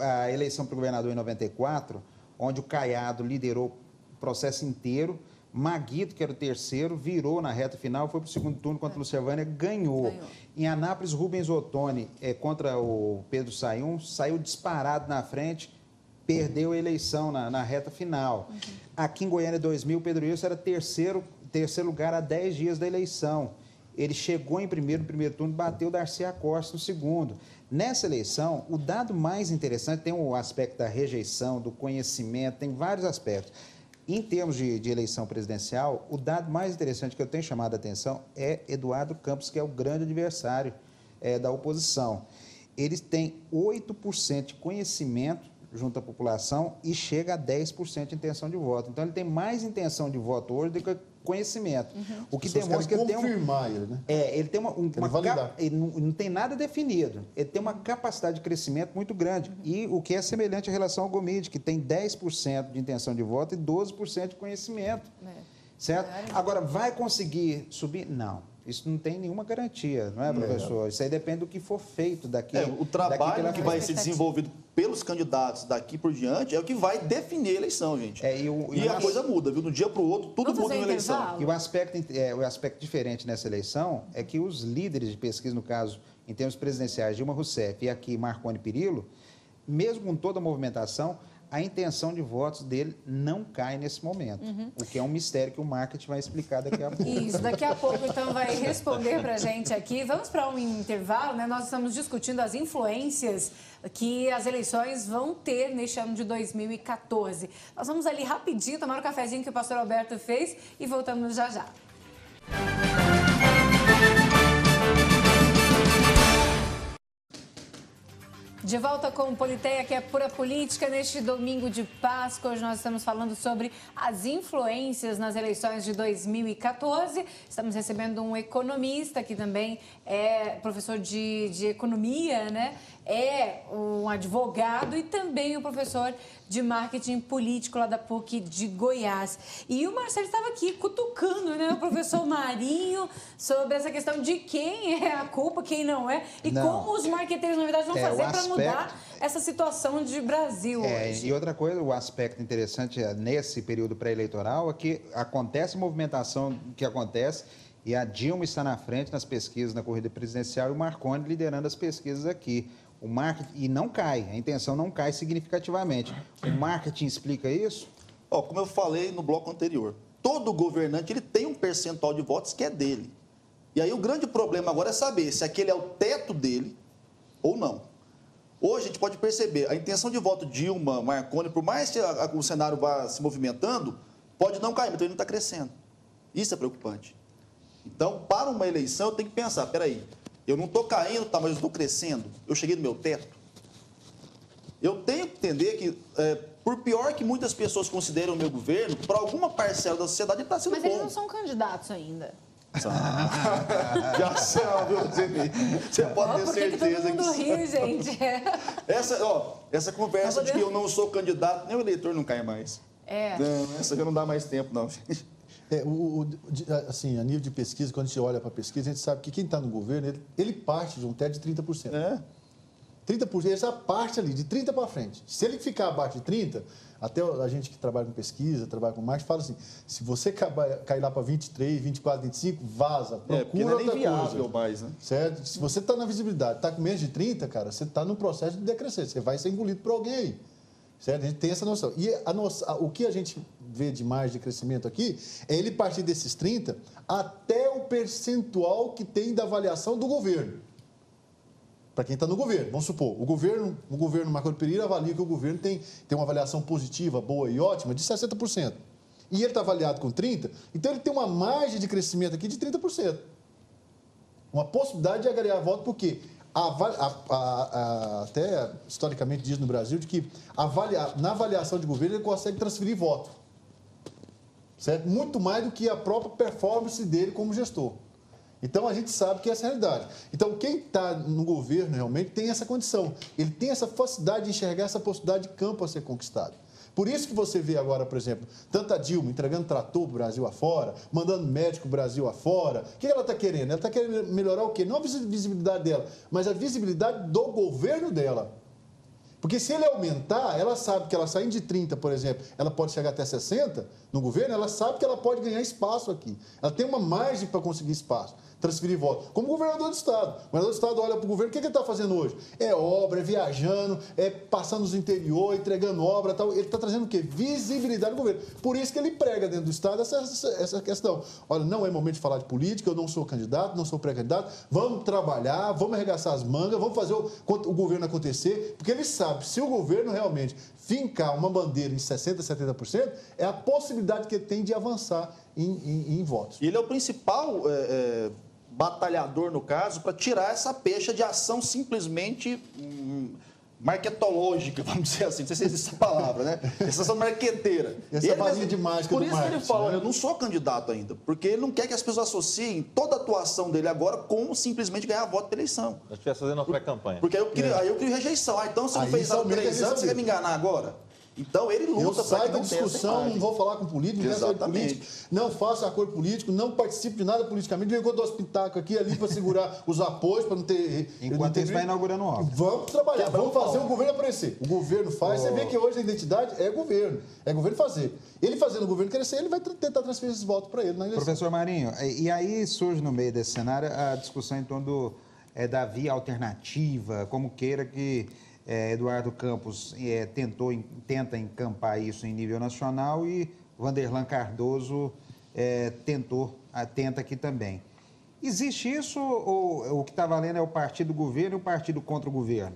Speaker 2: a eleição para o governador em 94, onde o Caiado liderou o processo inteiro. Maguito, que era o terceiro, virou na reta final, foi para o segundo turno contra o Lucevânia, ganhou. Em Anápolis, Rubens Ottoni contra o Pedro Sayum, saiu disparado na frente, perdeu a eleição na reta final. Aqui em Goiânia, 2000, Pedro Wilson era terceiro lugar a 10 dias da eleição. Ele chegou no primeiro turno, bateu Darcy Acosta no segundo. Nessa eleição, o dado mais interessante, tem o aspecto da rejeição, do conhecimento, tem vários aspectos. Em termos de eleição presidencial, o dado mais interessante que eu tenho chamado a atenção é Eduardo Campos, que é o grande adversário da oposição. Eles têm 8% de conhecimento junto à população e chega a 10% de intenção de voto. Então, ele tem mais intenção de voto hoje do que conhecimento. O que demonstra que ele tem
Speaker 5: confirmar ele, né?
Speaker 2: ele tem ele não tem nada definido. Ele tem uma capacidade de crescimento muito grande. E o que é semelhante em relação ao Gomide, que tem 10% de intenção de voto e 12% de conhecimento. Certo? Agora, vai conseguir subir? Não. Isso não tem nenhuma garantia, não é, professor? Isso aí depende do que for feito daqui.
Speaker 4: O trabalho que vai ser desenvolvido pelos candidatos daqui por diante é o que vai definir a eleição, gente. E a coisa muda, viu? De um dia para o outro, tudo muda na eleição.
Speaker 2: E o aspecto diferente nessa eleição é que os líderes de pesquisa, no caso, em termos presidenciais, Dilma Rousseff e aqui Marconi Perillo, mesmo com toda a movimentação, a intenção de votos dele não cai nesse momento, o que é um mistério que o marketing vai explicar daqui a pouco.
Speaker 1: Isso, daqui a pouco, então, vai responder para a gente aqui. Vamos para um intervalo, né? Nós estamos discutindo as influências que as eleições vão ter neste ano de 2014. Nós vamos ali rapidinho tomar o cafezinho que o pastor Alberto fez e voltamos já já. De volta com o Politeia, que é pura política, neste domingo de Páscoa. Hoje nós estamos falando sobre as influências nas eleições de 2014. Estamos recebendo um economista, que também é professor de economia, né? É um advogado e também um professor de marketing político lá da PUC de Goiás. E o Marcelo estava aqui cutucando, né, o professor Marinho sobre essa questão de quem é a culpa, quem não é, e como os marqueteiros, na verdade, vão fazer para mudar essa situação de Brasil hoje.
Speaker 2: E outra coisa, o aspecto interessante nesse período pré-eleitoral é que acontece movimentação que acontece e a Dilma está na frente nas pesquisas na corrida presidencial e o Marconi liderando as pesquisas aqui. O marketing, e não cai, a intenção não cai significativamente. O marketing explica isso?
Speaker 4: Como eu falei no bloco anterior, todo governante ele tem um percentual de votos que é dele. E aí o grande problema agora é saber se aquele é o teto dele ou não. Hoje a gente pode perceber, a intenção de voto de Dilma, Marconi, por mais que o cenário vá se movimentando, pode não cair, mas ele não está crescendo. Isso é preocupante. Então, para uma eleição, eu tenho que pensar, peraí, eu não estou caindo, tá, mas eu estou crescendo. Eu cheguei no meu teto. Eu tenho que entender que, por pior que muitas pessoas consideram o meu governo, para alguma parcela da sociedade ele está sendo bom.
Speaker 1: Mas eles não são candidatos ainda.
Speaker 4: Já são, viu, você pode ter certeza
Speaker 1: que todo mundo ri, gente.
Speaker 4: Essa conversa de que eu não sou candidato, nem o eleitor não cai mais. Não, essa já não dá mais tempo, não, gente.
Speaker 5: Assim, a nível de pesquisa, quando a gente olha para a pesquisa, a gente sabe que quem está no governo, ele parte de um teto de 30%. 30%, ele já parte ali, de 30% para frente. Se ele ficar abaixo de 30%, até a gente que trabalha com pesquisa, trabalha com marketing, fala assim, se você cair lá para 23%, 24%, 25%, vaza, procura outra coisa.
Speaker 4: Mais, né?
Speaker 5: Certo? Se você está na visibilidade, está com menos de 30%, cara, você está no processo de decrescer, você vai ser engolido por alguém aí. Certo? A gente tem essa noção. E o que a gente vê de margem de crescimento aqui é ele partir desses 30% até o percentual que tem da avaliação do governo. Para quem está no governo, vamos supor, o governo Marconi Perillo avalia que o governo tem uma avaliação positiva, boa e ótima de 60%. E ele está avaliado com 30%, então ele tem uma margem de crescimento aqui de 30%. Uma possibilidade de agregar voto, porque até historicamente diz no Brasil de que na avaliação de governo ele consegue transferir voto, certo? Muito mais do que a própria performance dele como gestor. Então a gente sabe que essa é a realidade. Então quem está no governo realmente tem essa condição, ele tem essa facilidade de enxergar essa possibilidade de campo a ser conquistado. Por isso que você vê agora, por exemplo, tanto a Dilma entregando trator para o Brasil afora, mandando médico Brasil afora. O que ela está querendo? Ela está querendo melhorar o quê? Não a visibilidade dela, mas a visibilidade do governo dela. Porque se ele aumentar, ela sabe que ela saindo de 30, por exemplo, ela pode chegar até 60 no governo, ela sabe que ela pode ganhar espaço aqui. Ela tem uma margem para conseguir espaço. transferir votos. Como governador do Estado. O governador do Estado olha para o governo, o que ele está fazendo hoje? É obra, é viajando, é passando nos interior, entregando obra, tal. Ele está trazendo o quê? Visibilidade do governo. Por isso que ele prega dentro do Estado essa questão. Olha, não é momento de falar de política, eu não sou candidato, não sou pré-candidato, vamos trabalhar, vamos arregaçar as mangas, vamos fazer o governo acontecer, porque ele sabe, se o governo realmente fincar uma bandeira em 60%, 70%, é a possibilidade que ele tem de avançar em votos.
Speaker 4: E ele é o principal batalhador, no caso, para tirar essa pecha de ação simplesmente marketológica, vamos dizer assim, não sei se existe essa palavra, né? Essa ação marqueteira.
Speaker 5: Essa varinha de mágica
Speaker 4: Por
Speaker 5: do
Speaker 4: isso que ele
Speaker 5: marketing,
Speaker 4: fala,
Speaker 5: né?
Speaker 4: eu não sou candidato ainda, porque ele não quer que as pessoas associem toda a atuação dele agora com simplesmente ganhar voto pela eleição.
Speaker 3: Nós estivemos fazendo uma pré-campanha.
Speaker 4: Porque aí eu crio rejeição. Então você não
Speaker 5: Aí
Speaker 4: fez nada há
Speaker 5: somente
Speaker 4: 3 anos, você quer me enganar agora? Então ele
Speaker 5: Eu
Speaker 4: luta para
Speaker 5: saio
Speaker 4: que
Speaker 5: da
Speaker 4: não tenha essa
Speaker 5: discussão,
Speaker 4: imagem.
Speaker 5: não vou falar com político, não quero saber de
Speaker 4: Exatamente.
Speaker 5: político, não faço acordo político, não participo de nada politicamente, vem com dois pitacos aqui ali para segurar os apoios, para não ter...
Speaker 2: Enquanto isso, vai inaugurando obra.
Speaker 5: Vamos trabalhar,
Speaker 4: Quebra
Speaker 5: vamos
Speaker 4: o
Speaker 5: fazer
Speaker 4: pau.
Speaker 5: o governo aparecer. O governo faz, você vê que hoje a identidade é governo fazer. Ele fazendo o governo crescer, ele vai tentar transferir esses votos para ele na eleição.
Speaker 2: Professor Marinho, e aí surge no meio desse cenário a discussão em torno da via alternativa, como queira que Eduardo Campos tenta encampar isso em nível nacional e Vanderlan Cardoso tenta aqui também. Existe isso ou o que está valendo é o partido do governo e o partido contra o governo?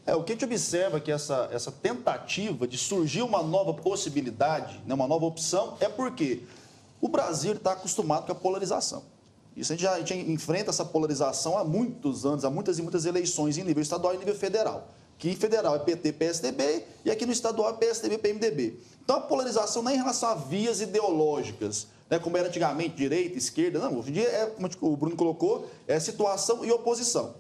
Speaker 4: O que a gente observa é que essa tentativa de surgir uma nova possibilidade, né, uma nova opção, é porque o Brasil está acostumado com a polarização. Isso a gente enfrenta essa polarização há muitos anos, há muitas e muitas eleições em nível estadual e nível federal. Que em federal é PT, PSDB e aqui no estadual é PSDB, PMDB. Então a polarização não é em relação a vias ideológicas, né, como era antigamente, direita, esquerda, não. Hoje em dia, como o Bruno colocou, é situação e oposição.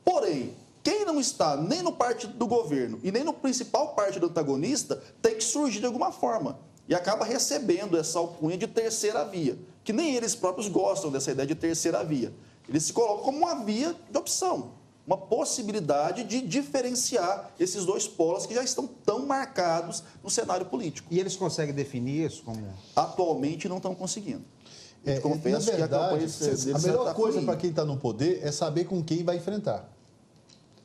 Speaker 4: Porém, quem não está nem no partido do governo e nem no principal partido antagonista tem que surgir de alguma forma. E acaba recebendo essa alcunha de terceira via, que nem eles próprios gostam dessa ideia de terceira via. Eles se colocam como uma via de opção, uma possibilidade de diferenciar esses dois polos que já estão tão marcados no cenário político.
Speaker 2: E eles conseguem definir isso como...
Speaker 4: Atualmente não estão conseguindo. Confesso
Speaker 5: na verdade,
Speaker 4: que
Speaker 5: a melhor coisa para quem está no poder é saber com quem vai enfrentar.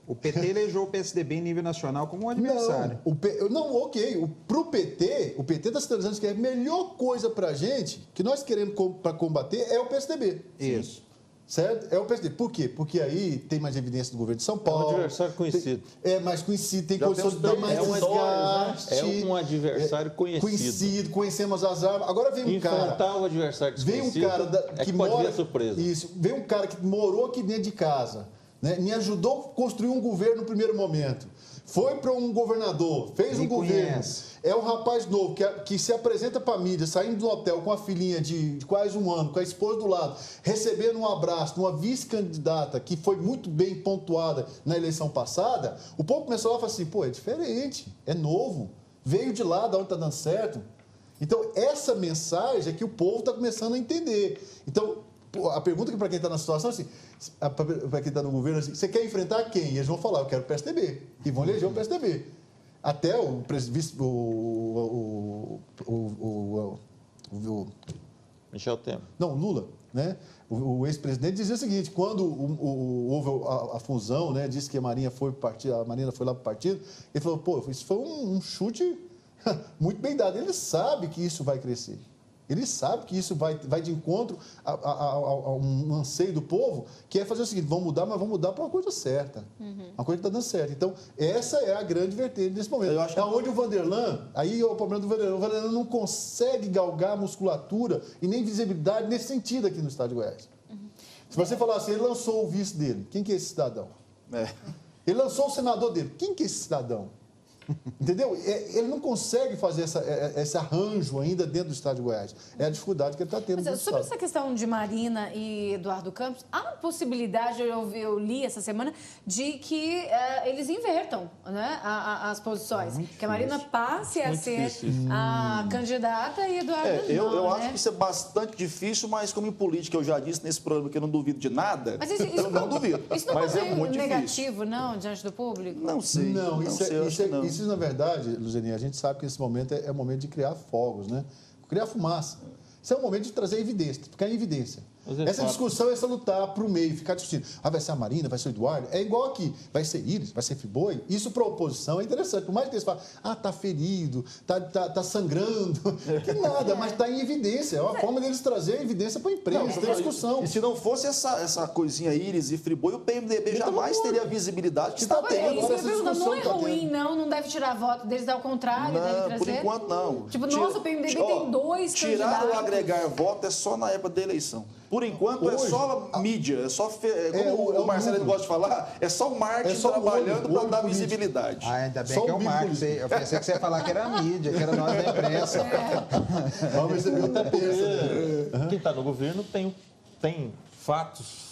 Speaker 2: O PT elegeu o PSDB em nível nacional como um adversário.
Speaker 5: Para o PT está sinalizando que a melhor coisa para a gente, que nós queremos para combater, é o PSDB.
Speaker 2: Isso.
Speaker 5: Certo? É o PSDB. Por quê? Porque aí tem mais evidência do governo de São Paulo.
Speaker 3: É um adversário conhecido.
Speaker 5: É mais conhecido, tem
Speaker 4: Já
Speaker 5: condições de
Speaker 4: temos
Speaker 5: dar mais desgaste.
Speaker 3: É um adversário conhecido.
Speaker 5: Conhecemos as armas. Agora vem um cara...
Speaker 3: Enfrentar o adversário desconhecido
Speaker 5: Vem um cara
Speaker 3: que pode vir a surpresa.
Speaker 5: Isso. Vem um cara que morou aqui dentro de casa, né? Me ajudou a construir um governo no primeiro momento. Foi para um governador, fez um governo.
Speaker 2: Conhece.
Speaker 5: É um rapaz novo que se apresenta para a mídia, saindo do hotel com a filhinha de quase um ano, com a esposa do lado, recebendo um abraço de uma vice-candidata que foi muito bem pontuada na eleição passada. O povo começou a falar assim, é diferente, é novo, veio de lá, da onde está dando certo. Então, essa mensagem é que o povo está começando a entender. Então, a pergunta que para quem está na situação, assim, para quem está no governo, assim, você quer enfrentar quem? E eles vão falar, eu quero o PSDB. E vão eleger o PSDB. Até o
Speaker 3: Michel Temer.
Speaker 5: Não, Lula, né? O ex-presidente dizia o seguinte, quando houve a fusão, né, disse que a Marinha foi lá para o partido, ele falou, isso foi um chute muito bem dado. Ele sabe que isso vai crescer. Ele sabe que isso vai de encontro a um anseio do povo, que é fazer o seguinte, vamos mudar, mas vamos mudar para uma coisa certa. Uma coisa que está dando certo. Então, essa é a grande vertente nesse momento.
Speaker 4: Eu acho que...
Speaker 5: Onde o Vanderlan, aí é o problema do Vanderlan, o Vanderlan não consegue galgar musculatura e nem visibilidade nesse sentido aqui no estado de Goiás. Se você falar assim, ele lançou o vice dele, quem que é esse cidadão? Ele lançou o senador dele, quem que é esse cidadão? Entendeu? Ele não consegue fazer esse arranjo ainda dentro do estado de Goiás. É a dificuldade que ele está tendo.
Speaker 1: Mas, sobre essa questão de Marina e Eduardo Campos, há uma possibilidade, eu li essa semana, de que eles invertam, né, as posições. Que a Marina passe a ser a candidata e Eduardo não.
Speaker 4: Eu acho que isso é bastante difícil, mas como em política eu já disse nesse programa que eu não duvido de nada,
Speaker 1: mas isso
Speaker 4: eu não duvido.
Speaker 1: Isso não
Speaker 4: mas
Speaker 1: é
Speaker 4: muito
Speaker 1: negativo, não, diante do público?
Speaker 4: Não sei.
Speaker 5: Não,
Speaker 4: Isso,
Speaker 5: isso, na verdade, Luzininha, a gente sabe que esse momento é o momento de criar fogos, né? Criar fumaça. Isso é o momento de trazer evidência, ficar em evidência. Essa discussão é essa lutar para o meio, ficar discutindo. Vai ser a Marina, vai ser o Eduardo. É igual aqui, vai ser Íris, vai ser Friboi. Isso para a oposição é interessante. Por mais que eles falem, tá ferido, tá sangrando, que nada, mas está em evidência. É uma forma deles trazer a evidência para a imprensa, tem discussão.
Speaker 4: E se não fosse essa coisinha Íris e Friboi, o PMDB jamais teria a visibilidade que está tendo.
Speaker 1: Não é ruim, não deve tirar voto deles, ao contrário, deve trazer.
Speaker 4: Por enquanto, não.
Speaker 1: Tipo, nossa, o PMDB tem 2 candidatos.
Speaker 4: Tirar ou agregar voto é só na época da eleição. Por enquanto, hoje, é só mídia, é só... Como o Marcelo gosta de falar, é só o marketing trabalhando para dar visibilidade.
Speaker 2: Ainda bem que é o marketing. Eu pensei que você ia falar que era a mídia, que era nós da imprensa.
Speaker 5: Vamos receber outra peça.
Speaker 3: Quem está no governo tem fatos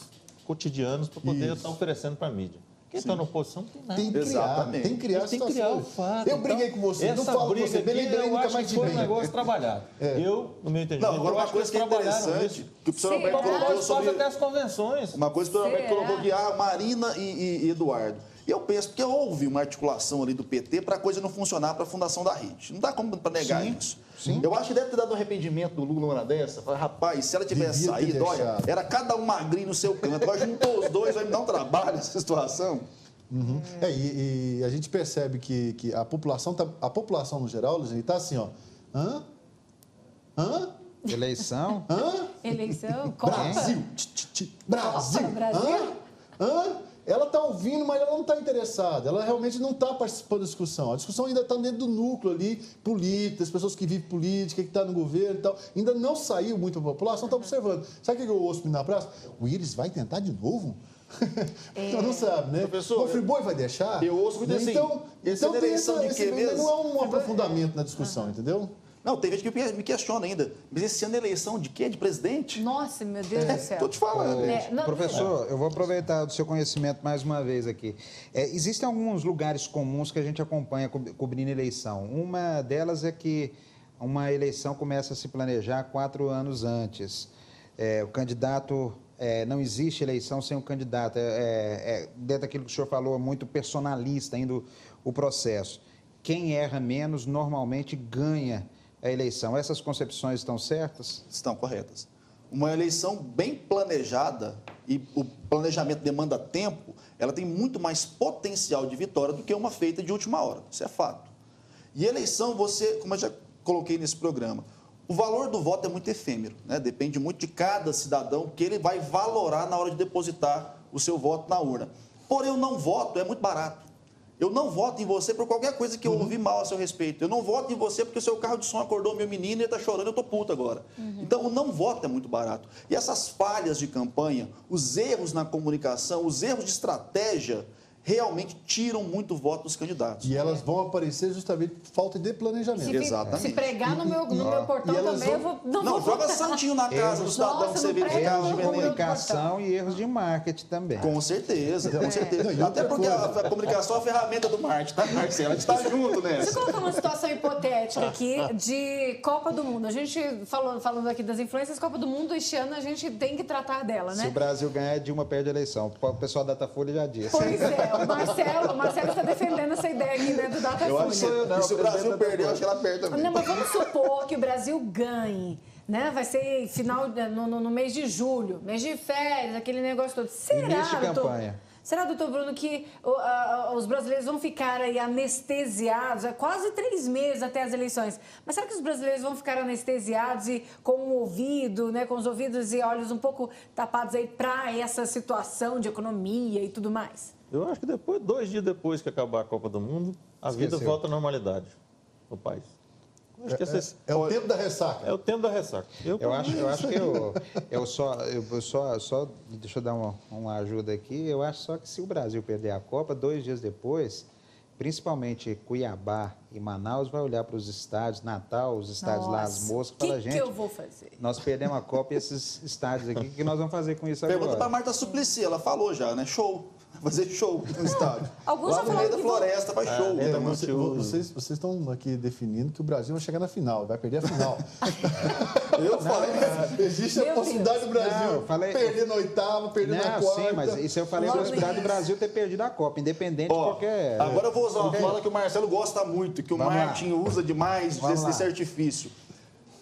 Speaker 3: cotidianos para poder estar oferecendo para a mídia. Quem está na oposição não tem nada.
Speaker 5: Tem que criar
Speaker 3: o fato.
Speaker 5: Eu briguei com você, não falo com você, beleza,
Speaker 3: eu acho que foi um negócio trabalhado. Eu, no meu entendimento,
Speaker 4: agora uma coisa que é interessante, que o professor Alberto colocou sobre...
Speaker 3: até as convenções.
Speaker 4: Uma coisa que o professor Alberto colocou que Marina e Eduardo. E eu penso, porque houve uma articulação ali do PT para a coisa não funcionar para a fundação da rede. Não dá como para negar isso.
Speaker 5: Sim.
Speaker 4: Eu acho que deve ter dado um arrependimento do Lula numa dessa. Falei, rapaz, se ela tivesse saído, olha, era cada um magrinho no seu canto. Agora juntou os dois, vai me dar um trabalho essa situação.
Speaker 5: Uhum. E a gente percebe que a população no geral, está assim, ó.
Speaker 2: Eleição?
Speaker 1: Eleição? Copa?
Speaker 5: Brasil! Brasil!
Speaker 1: Copa, Brasil?
Speaker 5: Ela está ouvindo, mas ela não está interessada. Ela realmente não está participando da discussão. A discussão ainda está dentro do núcleo ali, político, as pessoas que vivem política, que estão no governo e tal. Ainda não saiu muito a população, está observando. Sabe o que eu ouço na praça? O Íris vai tentar de novo? Então não sabe, né?
Speaker 4: Professor,
Speaker 5: o Friboi vai deixar?
Speaker 4: Eu ouço muito assim.
Speaker 5: Então
Speaker 4: tem eleição de quê mesmo?
Speaker 5: Não é um aprofundamento na discussão, entendeu?
Speaker 4: Não, tem gente que me questiona ainda. Mas esse ano é eleição de quê? De presidente?
Speaker 1: Nossa, meu Deus do céu.
Speaker 4: Estou te falando.
Speaker 2: Professor, eu vou aproveitar do seu conhecimento mais uma vez aqui. Existem alguns lugares comuns que a gente acompanha cobrindo eleição. Uma delas é que uma eleição começa a se planejar 4 anos antes. O candidato... não existe eleição sem um candidato. Dentro daquilo que o senhor falou, muito personalista ainda o processo. Quem erra menos, normalmente, ganha a eleição. Essas concepções estão certas?
Speaker 4: Estão corretas. Uma eleição bem planejada, e o planejamento demanda tempo, ela tem muito mais potencial de vitória do que uma feita de última hora. Isso é fato. E eleição, como eu já coloquei nesse programa, o valor do voto é muito efêmero, né? Depende muito de cada cidadão que ele vai valorar na hora de depositar o seu voto na urna. Porém, eu não voto, é muito barato. Eu não voto em você por qualquer coisa que eu ouvi mal a seu respeito. Eu não voto em você porque o seu carro de som acordou meu menino e ele está chorando, eu estou puto agora. Então, o não voto é muito barato. E essas falhas de campanha, os erros na comunicação, os erros de estratégia, realmente tiram muito voto dos candidatos.
Speaker 5: E elas vão aparecer justamente por falta de planejamento.
Speaker 4: Exatamente.
Speaker 1: Se pregar no meu portão também, eu vou...
Speaker 4: Não, joga santinho na casa do cidadão que você vê que
Speaker 2: Erros de comunicação e erros de marketing também.
Speaker 4: Com certeza, com certeza. Até porque a comunicação é a ferramenta do marketing, tá, Marcelo? A gente está junto nessa.
Speaker 1: Deixa eu colocar uma situação hipotética aqui de Copa do Mundo. A gente, falando aqui das influências, Copa do Mundo, este ano a gente tem que tratar dela, né?
Speaker 2: Se o Brasil ganhar, Dilma perde a eleição. O pessoal da Datafolha já disse.
Speaker 1: Pois é, o Marcelo está defendendo essa ideia aqui, né, do Datafolha.
Speaker 4: Eu acho que se o Brasil perder, eu acho que ela perde também.
Speaker 1: Não, mas vamos supor que o Brasil ganhe, né? Vai ser final no mês de julho, mês de férias, aquele negócio todo.
Speaker 2: Início de campanha.
Speaker 1: Será, doutor Bruno, que os brasileiros vão ficar aí anestesiados, quase 3 meses até as eleições, mas será que os brasileiros vão ficar anestesiados e com o ouvido, né, com os ouvidos e olhos um pouco tapados aí para essa situação de economia e tudo mais?
Speaker 3: Eu acho que 2 dias depois que acabar a Copa do Mundo, a vida volta à normalidade no país. Acho que
Speaker 5: é o tempo da ressaca.
Speaker 3: É o tempo da ressaca.
Speaker 2: Eu acho que eu só deixa eu dar uma ajuda aqui. Eu acho só que se o Brasil perder a Copa, 2 dias depois, principalmente Cuiabá e Manaus, vai olhar para os estádios, Natal, os estádios lá, as moscas, fala, gente,
Speaker 1: que eu vou fazer?
Speaker 2: Nós perdemos a Copa e esses estádios aqui, o que nós vamos fazer com isso agora?
Speaker 4: Pergunta para a Marta Suplicy, ela falou já, né? Show. Fazer show no estádio.
Speaker 1: Alguns
Speaker 4: lá no meio da floresta faz show.
Speaker 5: Vocês estão aqui definindo que o Brasil vai chegar na final, vai perder a final.
Speaker 4: Eu falei.
Speaker 5: Existe a possibilidade do Brasil perder na oitava, perder na quarta.
Speaker 2: Sim, mas isso eu falei a possibilidade do Brasil ter perdido a Copa, independente de qualquer...
Speaker 4: Agora eu vou usar uma fala que o Marcelo gosta muito, que o marketing usa demais desse artifício.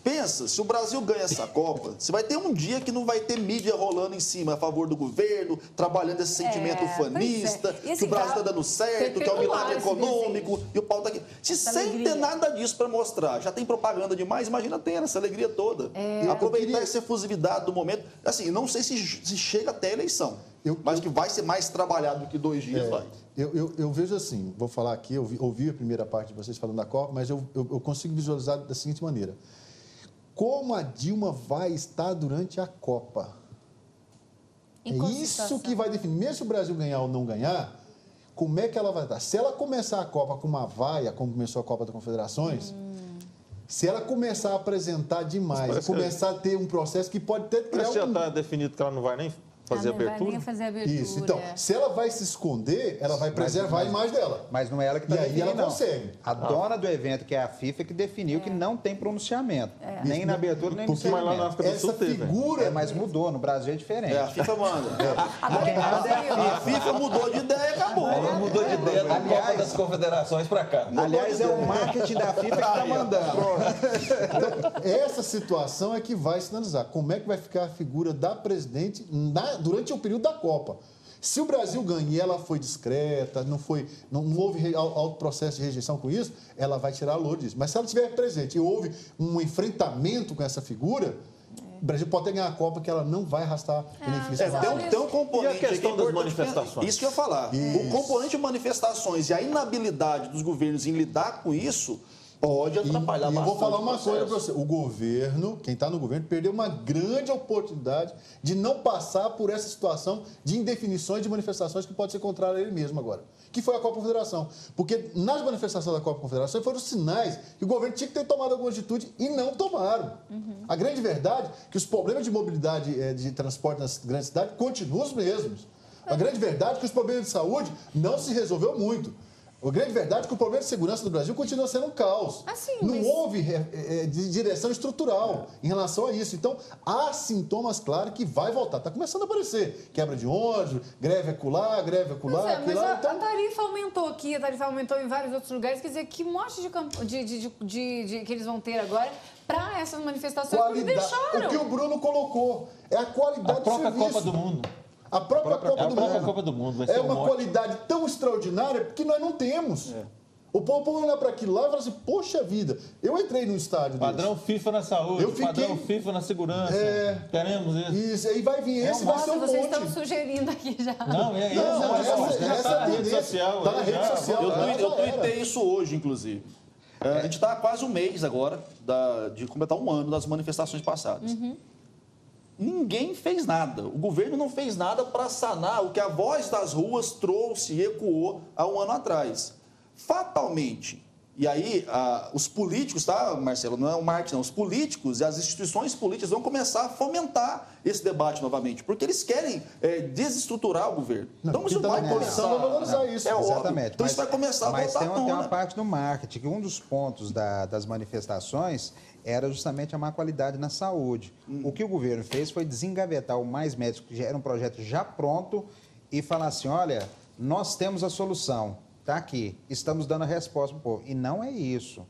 Speaker 4: Pensa, se o Brasil ganha essa Copa, você vai ter um dia que não vai ter mídia rolando em cima a favor do governo, trabalhando esse sentimento fanista,
Speaker 1: E, assim,
Speaker 4: que o Brasil está dando certo, que é um milagre econômico, e o pau está aqui. Se sem ter nada disso para mostrar, já tem propaganda demais, imagina tendo essa alegria toda. Aproveitar essa efusividade do momento. Assim, não sei se chega até a eleição, mas que vai ser mais trabalhado do que 2 dias, vai.
Speaker 5: Eu vejo assim, vou falar aqui, eu ouvi a primeira parte de vocês falando da Copa, mas eu consigo visualizar da seguinte maneira. Como a Dilma vai estar durante a Copa? É isso que vai definir. Mesmo se o Brasil ganhar ou não ganhar, como é que ela vai estar? Se ela começar a Copa com uma vaia, como começou a Copa das Confederações, se ela começar a apresentar demais, e começar a ter um processo que pode até criar
Speaker 3: já está definido que ela não vai nem fazer abertura?
Speaker 1: Vai nem fazer abertura.
Speaker 5: Isso. Então, se ela vai se esconder, ela vai preservar a imagem dela.
Speaker 2: Mas não é ela que está definindo,
Speaker 5: E aí ela
Speaker 2: não.
Speaker 5: consegue.
Speaker 2: A dona do evento, que é a FIFA, que definiu que não tem pronunciamento. Nem na abertura, nem no
Speaker 5: Porque lá na
Speaker 2: encerramento.
Speaker 3: África do Sul
Speaker 5: Essa
Speaker 3: teve.
Speaker 5: figura...
Speaker 2: Mas mudou, no Brasil é diferente.
Speaker 4: A FIFA manda.
Speaker 1: Agora
Speaker 4: A FIFA mudou de ideia e acabou.
Speaker 6: Ela mudou de ideia da Copa
Speaker 2: Aliás-
Speaker 6: das Confederações para cá.
Speaker 2: Aliás, é o marketing da FIFA que está mandando.
Speaker 5: Essa situação é que vai sinalizar como é que vai ficar a figura da presidente durante o período da Copa. Se o Brasil ganha e ela foi discreta, não houve alto processo de rejeição com isso, ela vai tirar a loura disso. Mas se ela estiver presente e houve um enfrentamento com essa figura, o Brasil pode ganhar a Copa que ela não vai arrastar benefício.
Speaker 4: Tem um componente
Speaker 3: E a questão
Speaker 4: aqui
Speaker 3: das
Speaker 4: importante,
Speaker 3: manifestações?
Speaker 4: Isso que eu ia falar. O componente de manifestações e a inabilidade dos governos em lidar com isso pode atrapalhar
Speaker 5: E eu
Speaker 4: bastante.
Speaker 5: vou falar uma
Speaker 4: o
Speaker 5: coisa para
Speaker 4: processo.
Speaker 5: você. O governo, quem está no governo, perdeu uma grande oportunidade de não passar por essa situação de indefinições de manifestações que pode ser contrária a ele mesmo agora, que foi a Copa Confederação. Porque nas manifestações da Copa Confederação foram sinais que o governo tinha que ter tomado alguma atitude e não tomaram. A grande verdade é que os problemas de mobilidade de transporte nas grandes cidades continuam os mesmos. A grande verdade é que os problemas de saúde não se resolveu muito. A grande verdade é que o problema de segurança do Brasil continua sendo um caos. Não houve direção estrutural em relação a isso. Então, há sintomas claros que vai voltar. Está começando a aparecer. Quebra de ônibus, greve acolá,
Speaker 1: Mas
Speaker 5: acolá.
Speaker 1: a tarifa aumentou aqui, a tarifa aumentou em vários outros lugares. Quer dizer, que monte de que eles vão ter agora para essas manifestações que deixaram.
Speaker 5: O que o Bruno colocou é a qualidade
Speaker 6: A própria
Speaker 5: do serviço.
Speaker 6: Copa do Mundo.
Speaker 5: A própria
Speaker 6: Copa do Mundo vai ser
Speaker 5: uma
Speaker 6: um
Speaker 5: qualidade tão extraordinária que nós não temos. O povo olha para aquilo lá e fala assim, poxa vida, eu entrei num estádio
Speaker 3: Padrão FIFA na saúde,
Speaker 5: Eu fiquei-
Speaker 3: padrão FIFA na segurança. Queremos isso.
Speaker 5: Isso, aí vai vir esse, vai ser
Speaker 1: Nossa,
Speaker 5: um
Speaker 1: vocês
Speaker 5: monte.
Speaker 1: estão sugerindo aqui já.
Speaker 3: Não, é isso.
Speaker 5: Não,
Speaker 3: Já
Speaker 5: essa
Speaker 3: está
Speaker 5: é a
Speaker 3: na rede
Speaker 5: tendência.
Speaker 3: social.
Speaker 5: Tá na rede
Speaker 3: já.
Speaker 5: social.
Speaker 4: Eu tuitei isso hoje, inclusive. A gente está há quase um mês agora de completar um ano das manifestações passadas. Ninguém fez nada. O governo não fez nada para sanar o que a voz das ruas trouxe e ecoou há um ano atrás. Fatalmente. E aí, os políticos, tá, Marcelo? Não é o marketing, não. Os políticos e as instituições políticas vão começar a fomentar esse debate novamente, porque eles querem desestruturar o governo. Então, isso vai começar.
Speaker 5: Vai valorizar isso.
Speaker 4: É óbvio.
Speaker 2: Exatamente.
Speaker 4: Então, isso vai começar a
Speaker 2: Mas
Speaker 4: voltar à
Speaker 2: tem uma
Speaker 4: tona.
Speaker 2: parte do marketing, que um dos pontos das manifestações era justamente a má qualidade na saúde. O que o governo fez foi desengavetar o Mais Médicos, que já era um projeto já pronto, e falar assim, olha, nós temos a solução, está aqui, estamos dando a resposta para o povo. E não é isso.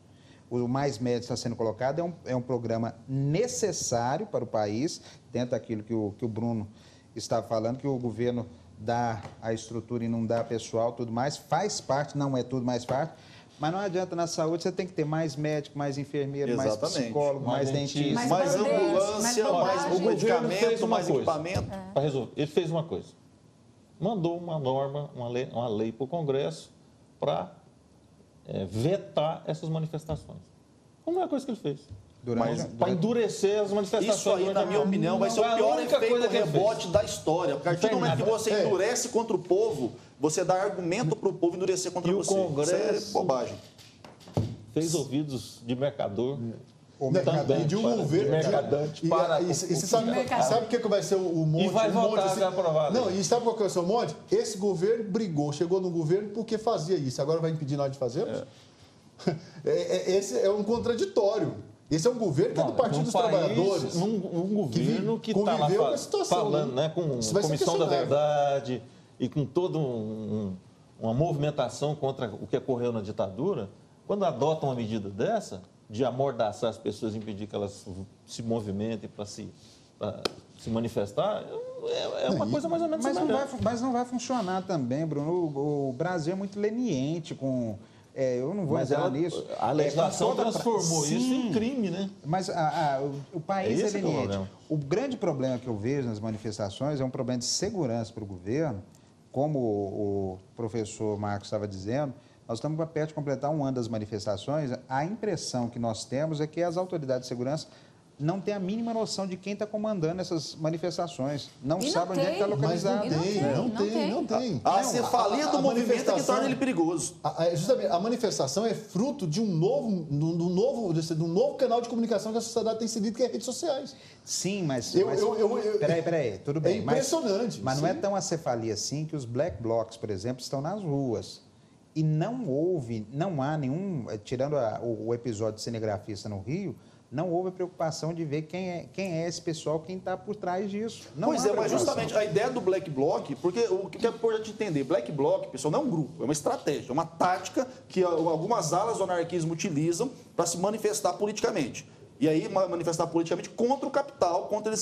Speaker 2: O Mais Médicos está sendo colocado, é um programa necessário para o país, dentro daquilo que o Bruno está falando, que o governo dá a estrutura e não dá pessoal, tudo mais, faz parte, não é tudo, mais parte. Mas não adianta, na saúde você tem que ter mais médico, mais enfermeiro, mais
Speaker 4: Exatamente.
Speaker 2: psicólogo, mais dentista.
Speaker 1: Mais
Speaker 4: Mais
Speaker 1: band-aid,
Speaker 4: ambulância,
Speaker 1: mais
Speaker 4: mais
Speaker 1: bobagem.
Speaker 4: medicamento, mais
Speaker 3: coisa.
Speaker 4: equipamento.
Speaker 3: Para resolver. Ele fez uma coisa. Mandou uma norma, uma lei para o Congresso para vetar essas manifestações. Como é a coisa que ele fez? Para endurecer as manifestações.
Speaker 4: Isso aí, na minha opinião, vai ser o
Speaker 3: Foi a
Speaker 4: pior
Speaker 3: única
Speaker 4: efeito
Speaker 3: coisa que ele
Speaker 4: rebote da história. Porque a partir do
Speaker 3: Tem
Speaker 4: momento que
Speaker 3: nada.
Speaker 4: você endurece contra o povo, você dá argumento para o povo endurecer contra
Speaker 3: E o
Speaker 4: você.
Speaker 3: Congresso-
Speaker 4: Isso é bobagem.
Speaker 3: Fez ouvidos de mercador.
Speaker 5: E de um governo.
Speaker 3: mercadante para
Speaker 5: E você sabe o que vai ser o monte?
Speaker 3: E vai
Speaker 5: um monte
Speaker 3: voltar a ser aprovado.
Speaker 5: Não, e sabe qual que vai ser o monte? Esse governo brigou, chegou no governo porque fazia isso. Agora vai impedir nós de fazermos? Esse é um contraditório. Esse é um governo que é do Partido dos Trabalhadores.
Speaker 3: Um governo que está lá
Speaker 5: conviveu com a situação,
Speaker 3: falando, né, com
Speaker 5: Isso vai ser
Speaker 3: Comissão da
Speaker 5: questionável.
Speaker 3: Verdade e com toda uma movimentação contra o que ocorreu na ditadura, quando adota uma medida dessa, de amordaçar as pessoas, impedir que elas se movimentem para se manifestar, é uma coisa mais ou menos semelhante.
Speaker 2: Mas não vai funcionar também, Bruno. O Brasil é muito leniente com... eu não vou entrar nisso.
Speaker 3: A legislação transformou isso em crime, né?
Speaker 2: Mas o país é
Speaker 3: Esse que é o
Speaker 2: leniente.
Speaker 3: problema.
Speaker 2: O grande problema que eu vejo nas manifestações é um problema de segurança para o governo, como o professor Marcos estava dizendo. Nós estamos perto de completar um ano das manifestações. A impressão que nós temos é que as autoridades de segurança não têm a mínima noção de quem está comandando essas manifestações. Não sabem onde é que está localizado.
Speaker 5: Não tem.
Speaker 4: A cefalia do movimento é que torna ele perigoso.
Speaker 5: Justamente, a manifestação é fruto de um novo canal de comunicação que a sociedade tem seguido, que é redes sociais.
Speaker 2: Sim, mas... Peraí, tudo bem.
Speaker 5: É impressionante.
Speaker 2: Mas não é tão a cefalia assim que os black blocs, por exemplo, estão nas ruas. E não há nenhum... Tirando o episódio de cinegrafista no Rio... Não houve preocupação de ver quem é esse pessoal, quem está por trás disso.
Speaker 4: Mas justamente a ideia do Black Bloc, porque o que é importante entender, Black Bloc, pessoal, não é um grupo, é uma estratégia, é uma tática que algumas alas do anarquismo utilizam para se manifestar politicamente. E aí, manifestar politicamente contra o capital, contra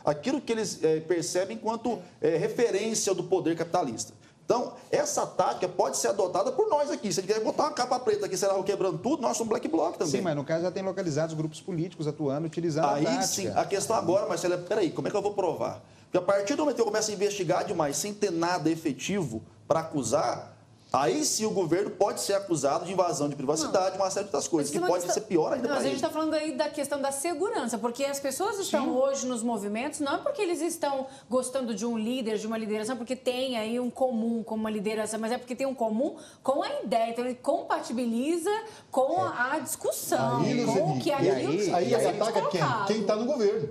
Speaker 4: aquilo que eles percebem enquanto referência do poder capitalista. Então, essa tática pode ser adotada por nós aqui. Se ele quer botar uma capa preta aqui, será quebrando tudo, nós somos Black Bloc também.
Speaker 2: Sim, mas no caso já tem localizados grupos políticos atuando, utilizando a tática.
Speaker 4: Aí sim, a questão agora, Marcelo, peraí, como é que eu vou provar? Porque a partir do momento que eu começo a investigar demais, sem ter nada efetivo para acusar, aí sim o governo pode ser acusado de invasão de privacidade, uma série de outras coisas, que pode ser pior ainda para ele.
Speaker 1: A gente está falando aí da questão da segurança, porque as pessoas estão hoje nos movimentos, não é porque eles estão gostando de um líder, de uma liderança, porque tem aí um comum como uma liderança, mas é porque tem um comum com a ideia, então ele compatibiliza com a discussão, com o que
Speaker 5: aí ataca quem está no governo,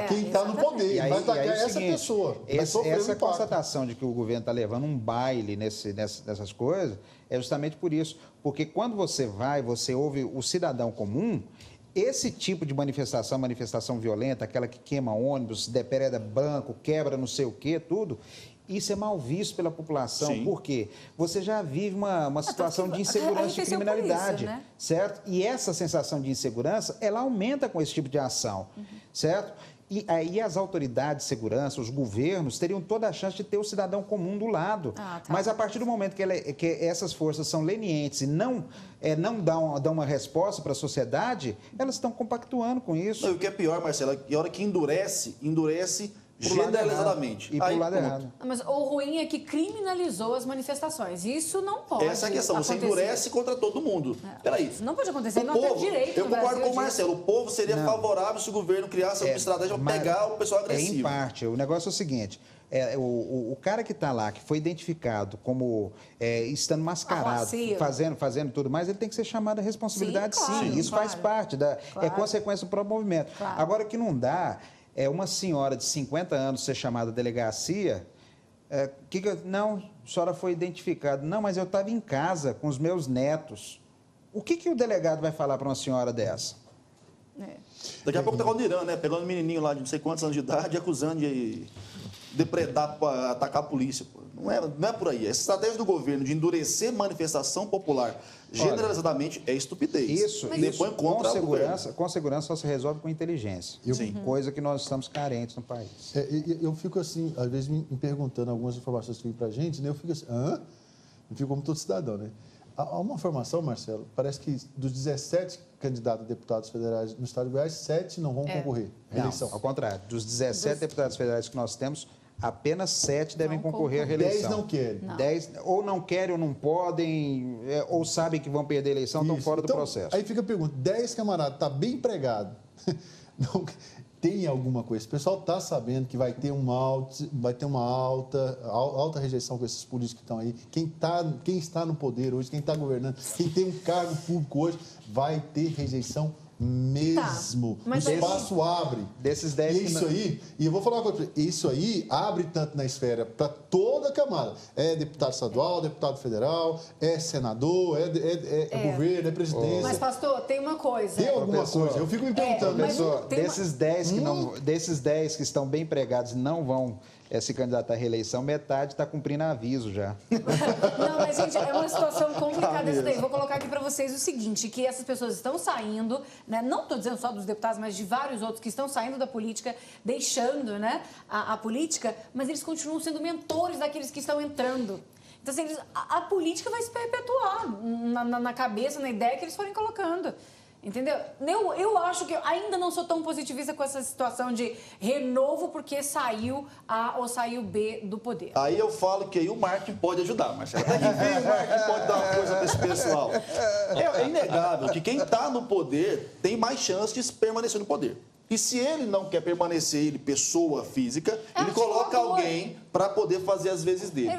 Speaker 5: quem está no poder, vai atacar essa pessoa.
Speaker 2: Essa constatação de que o governo está levando um baile nessas coisas, é justamente por isso. Porque quando você ouve o cidadão comum, esse tipo de manifestação violenta, aquela que queima ônibus, depreda banco, quebra não sei o quê, tudo, isso é mal visto pela população. Sim. Por quê? Você já vive uma situação de insegurança e criminalidade, isso, né? Certo? E essa sensação de insegurança, ela aumenta com esse tipo de ação, certo? E aí as autoridades de segurança, os governos, teriam toda a chance de ter o cidadão comum do lado. Mas a partir do momento que essas forças são lenientes e não dão uma resposta para a sociedade, elas estão compactuando com isso.
Speaker 4: Não, e o que é pior, Marcelo, que a hora que endurece generalizadamente.
Speaker 2: E para o lado errado.
Speaker 1: Mas o ruim é que criminalizou as manifestações. Isso não pode
Speaker 4: Essa é a questão. Você endurece contra todo mundo. Peraí.
Speaker 1: Não pode acontecer. Não tem direito.
Speaker 4: Eu concordo com o Marcelo. O povo seria favorável se o governo criasse uma estratégia para pegar o pessoal agressivo.
Speaker 2: Em parte. O negócio é o seguinte. O cara que está lá, que foi identificado como estando mascarado, fazendo tudo mais, ele tem que ser chamado à responsabilidade, sim. Isso faz parte, é consequência do próprio movimento. Claro. Agora, o que não dá é uma senhora de 50 anos ser chamada à delegacia, não, a senhora foi identificada. Não, mas eu estava em casa com os meus netos. O que o delegado vai falar para uma senhora dessa?
Speaker 4: Daqui a pouco está com o Irã, né? Pegando um menininho lá de não sei quantos anos de idade e acusando de depredar para atacar a polícia. Pô. Não é por aí. Essa estratégia do governo de endurecer manifestação popular generalizadamente é estupidez.
Speaker 2: Isso com segurança só se resolve com inteligência. Coisa que nós estamos carentes no país.
Speaker 5: Eu fico assim, às vezes me perguntando algumas informações que vêm para a gente, né? Eu fico assim, eu fico como todo cidadão, né? Há uma informação, Marcelo, parece que dos 17 candidatos a deputados federais no estado de Goiás, 7 não vão concorrer à eleição.
Speaker 2: Não, ao contrário. Dos 17 deputados federais que nós temos, apenas 7 devem concorrer à reeleição.
Speaker 5: 10 não querem.
Speaker 2: 10 ou não querem ou não podem, ou sabem que vão perder a eleição, estão fora do processo.
Speaker 5: Aí fica a pergunta, 10 camaradas, está bem empregado, não, tem alguma coisa? O pessoal está sabendo que vai ter uma alta rejeição com esses políticos que estão aí. Quem está no poder hoje, quem está governando, quem tem um cargo público hoje, vai ter rejeição mesmo. O espaço abre.
Speaker 2: Desses 10
Speaker 5: e eu vou falar uma coisa, isso aí abre tanto na esfera para toda a camada. É deputado estadual, deputado federal, é senador, é governo, é presidência.
Speaker 1: Mas, pastor, tem uma coisa.
Speaker 5: Tem alguma coisa? Eu fico me perguntando.
Speaker 2: Professor, desses 10 que estão bem empregados e não vão se candidatar à reeleição, metade está cumprindo aviso já.
Speaker 1: Não, mas, gente, é uma situação complicada isso daí. Vou colocar aqui para vocês o seguinte, que essas pessoas estão saindo, né? Não estou dizendo só dos deputados, mas de vários outros que estão saindo da política, deixando, né, a política, mas eles continuam sendo mentores daqueles que estão entrando. Então, assim, a política vai se perpetuar na cabeça, na ideia que eles forem colocando. Entendeu? Eu acho que eu ainda não sou tão positivista com essa situação de renovo porque saiu A ou saiu B do poder.
Speaker 4: Aí eu falo que aí o marketing pode ajudar, Marcelo. Até que vem o marketing pode dar uma coisa para esse pessoal. É inegável que quem está no poder tem mais chance de permanecer no poder. E se ele não quer permanecer, ele, pessoa física, ele coloca alguém para poder fazer as vezes dele.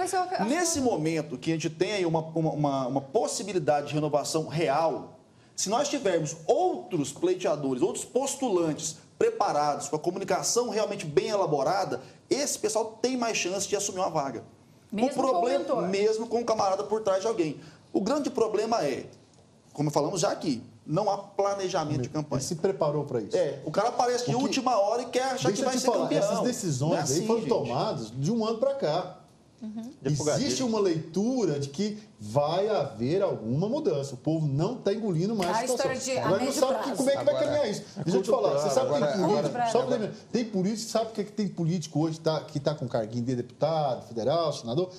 Speaker 4: Nesse momento que a gente tem aí uma possibilidade de renovação real, se nós tivermos outros pleiteadores, outros postulantes preparados, com a comunicação realmente bem elaborada, esse pessoal tem mais chance de assumir uma vaga.
Speaker 1: Mesmo
Speaker 4: o problema, mesmo com o camarada por trás de alguém. O grande problema é, como falamos já aqui, não há planejamento de campanha.
Speaker 5: Ele se preparou para isso.
Speaker 4: O cara aparece de última hora e quer achar que vai ser campeão.
Speaker 5: Essas decisões aí foram tomadas de um ano para cá. Existe uma leitura de que vai haver alguma mudança. O povo não está engolindo mais a situação. Agora não sabe como é que vai caminhar isso. Deixa eu te falar, você sabe que tem político, sabe que tem político hoje que está com carguinho de deputado, federal, senador.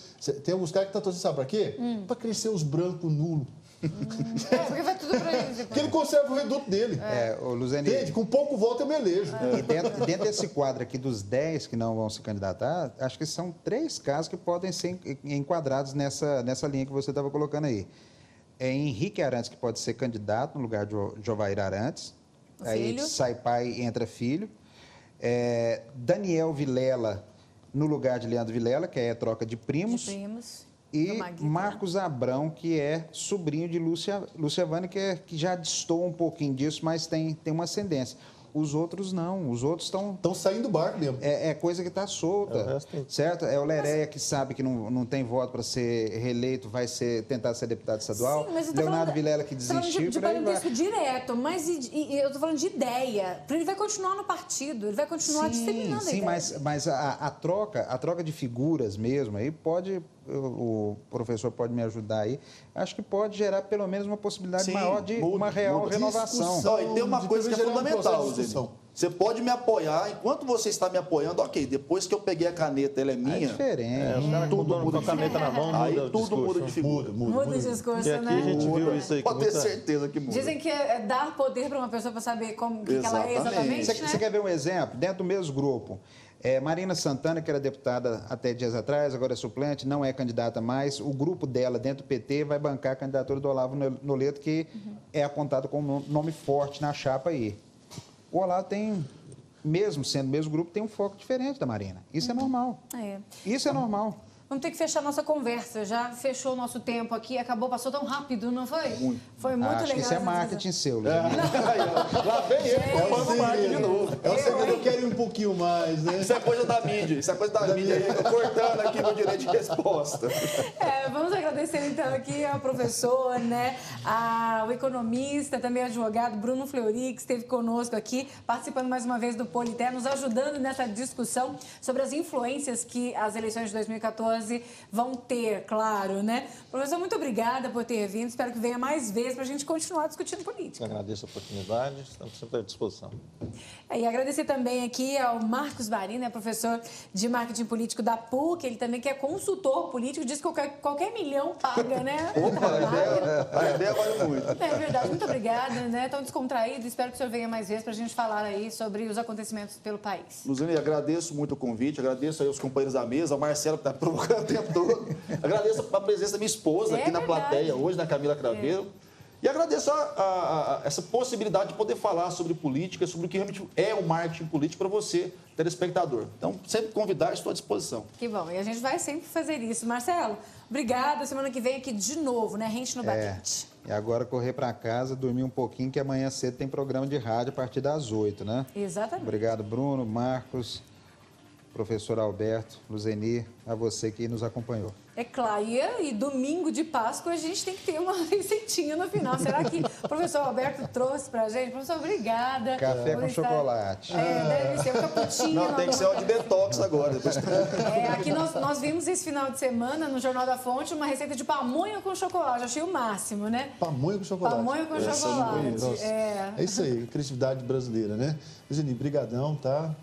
Speaker 5: Tem alguns caras que estão torcendo, sabe para quê? Para crescer os brancos nulos.
Speaker 1: Porque vai tudo para eles.
Speaker 5: Porque ele conserva o reduto dele.
Speaker 2: O Luzeni,
Speaker 5: entende? Com pouco voto eu me elejo.
Speaker 2: E dentro desse quadro aqui dos 10 que não vão se candidatar, acho que são 3 casos que podem ser enquadrados nessa linha que você estava colocando aí. É Henrique Arantes, que pode ser candidato no lugar de Jovair Arantes. Aí sai pai e entra filho. Daniel Vilela no lugar de Leandro Vilela, que é troca de primos. E Marcos Abrão, que é sobrinho de Lúcia Vane, que já destoa um pouquinho disso, mas tem uma ascendência. Os outros não, os outros estão
Speaker 5: saindo do barco mesmo.
Speaker 2: É coisa que está solta, certo? É o Leréia que sabe que não tem voto para ser reeleito, vai tentar ser deputado estadual.
Speaker 1: Sim, mas
Speaker 2: Leonardo Vilela que desistiu.
Speaker 1: De parentesco direto, mas eu estou falando de ideia. Ele vai continuar no partido, ele vai continuar disseminando a ideia.
Speaker 2: Sim, mas a troca de figuras mesmo, aí o professor pode me ajudar aí, acho que pode gerar pelo menos uma possibilidade maior de uma real renovação.
Speaker 4: E tem uma coisa que é fundamental, Zé. Você pode me apoiar, enquanto você está me apoiando, ok, depois que eu peguei a caneta, ela é minha.
Speaker 2: É diferente.
Speaker 3: Tudo muda com a caneta na mão, muda
Speaker 4: aí
Speaker 3: o
Speaker 4: tudo
Speaker 3: discurso.
Speaker 4: muda de figura.
Speaker 1: Muda o discurso,
Speaker 3: e aqui a gente viu isso aí.
Speaker 4: Pode ter certeza que muda.
Speaker 1: Dizem que é dar poder para uma pessoa para saber o que ela é exatamente,
Speaker 2: Você quer ver um exemplo? Dentro do mesmo grupo, Marina Santana, que era deputada até dias atrás, agora é suplente, não é candidata mais. O grupo dela, dentro do PT, vai bancar a candidatura do Olavo Noleto, que é apontado como nome forte na chapa aí. O Olavo tem, mesmo sendo o mesmo grupo, tem um foco diferente da Marina. Isso é normal. Isso é normal.
Speaker 1: Vamos ter que fechar nossa conversa. Já fechou o nosso tempo aqui, passou tão rápido, não foi? Foi muito legal.
Speaker 2: Acho que isso é marketing seu,
Speaker 4: Lá vem ele, falando marketing de novo.
Speaker 5: É o segredo, eu quero ir um pouquinho mais, né?
Speaker 4: Isso é coisa da mídia, aí, cortando aqui no direito de resposta.
Speaker 1: Vamos agradecer então aqui ao professor, né, ao economista, também advogado Bruno Fleury, que esteve conosco aqui, participando mais uma vez do Polité, nos ajudando nessa discussão sobre as influências que as eleições de 2014 vão ter, claro, né? Professor, muito obrigada por ter vindo. Espero que venha mais vezes para a gente continuar discutindo política.
Speaker 3: Eu agradeço a oportunidade, estamos sempre à disposição.
Speaker 1: E agradecer também aqui ao Marcos Barim, né, professor de marketing político da PUC, ele também que é consultor político, diz que qualquer milhão paga, né?
Speaker 4: A ideia vale muito.
Speaker 1: É verdade, muito obrigada, né? Tão descontraído, espero que o senhor venha mais vezes para a gente falar aí sobre os acontecimentos pelo país.
Speaker 4: Luzeni, agradeço muito o convite, agradeço aí os companheiros da mesa, ao Marcelo que está provocando o tempo todo. Agradeço a presença da minha esposa aqui na plateia hoje, na Camila Craveiro. E agradeço essa possibilidade de poder falar sobre política, sobre o que realmente é o marketing político para você, telespectador. Então, sempre convidar, estou à disposição.
Speaker 1: Que bom, e a gente vai sempre fazer isso. Marcelo, obrigada. Semana que vem aqui de novo, né? Rente no Batente.
Speaker 2: E agora correr para casa, dormir um pouquinho, que amanhã cedo tem programa de rádio a partir das 8, né?
Speaker 1: Exatamente.
Speaker 2: Obrigado, Bruno, Marcos, professor Alberto, Luzeni, a você que nos acompanhou.
Speaker 1: É claro, e domingo de Páscoa a gente tem que ter uma receitinha no final. Será que o professor Alberto trouxe pra gente? Professor, obrigada.
Speaker 2: Café com chocolate.
Speaker 1: Deve ser um cappuccino.
Speaker 4: Não, tem que ser uma de detox agora. Depois...
Speaker 1: Aqui nós vimos esse final de semana, no Jornal da Fonte, uma receita de pamonha com chocolate. Achei o máximo, né?
Speaker 5: Pamonha com chocolate.
Speaker 1: Pamonha com chocolate.
Speaker 5: É isso aí, criatividade brasileira, né? Eugênio, brigadão, tá?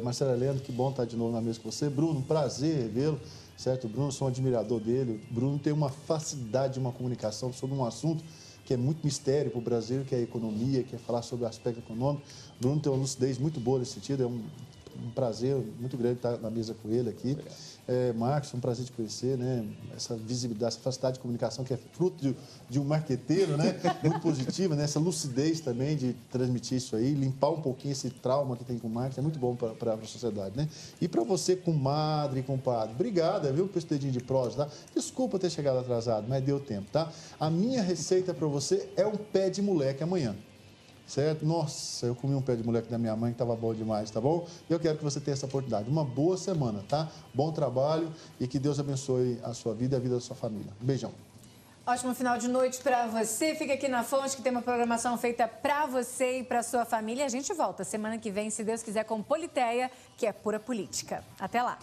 Speaker 5: Marcelo Heleno, que bom estar de novo na mesa com você. Bruno, prazer revê-lo, certo? Bruno, sou um admirador dele. Bruno tem uma facilidade de uma comunicação sobre um assunto que é muito mistério para o Brasil, que é a economia, que é falar sobre o aspecto econômico. Bruno tem uma lucidez muito boa nesse sentido, é um prazer muito grande estar na mesa com ele aqui. Marcos, é um prazer te conhecer, né? Essa visibilidade, essa facilidade de comunicação que é fruto de um marqueteiro, né? Muito positiva, né? Essa lucidez também de transmitir isso aí, limpar um pouquinho esse trauma que tem com o marketing, é muito bom para a sociedade, né? E para você, comadre e compadre, obrigado, viu, por esse dedinho de prosa, tá? Desculpa ter chegado atrasado, mas deu tempo, tá? A minha receita para você é um pé de moleque amanhã. Certo? Nossa, eu comi um pé de moleque da minha mãe que estava bom demais, tá bom? E eu quero que você tenha essa oportunidade. Uma boa semana, tá? Bom trabalho e que Deus abençoe a sua vida e a vida da sua família. Um beijão.
Speaker 1: Ótimo final de noite para você. Fica aqui na Fonte, que tem uma programação feita para você e para sua família. A gente volta semana que vem, se Deus quiser, com Politeia, que é pura política. Até lá.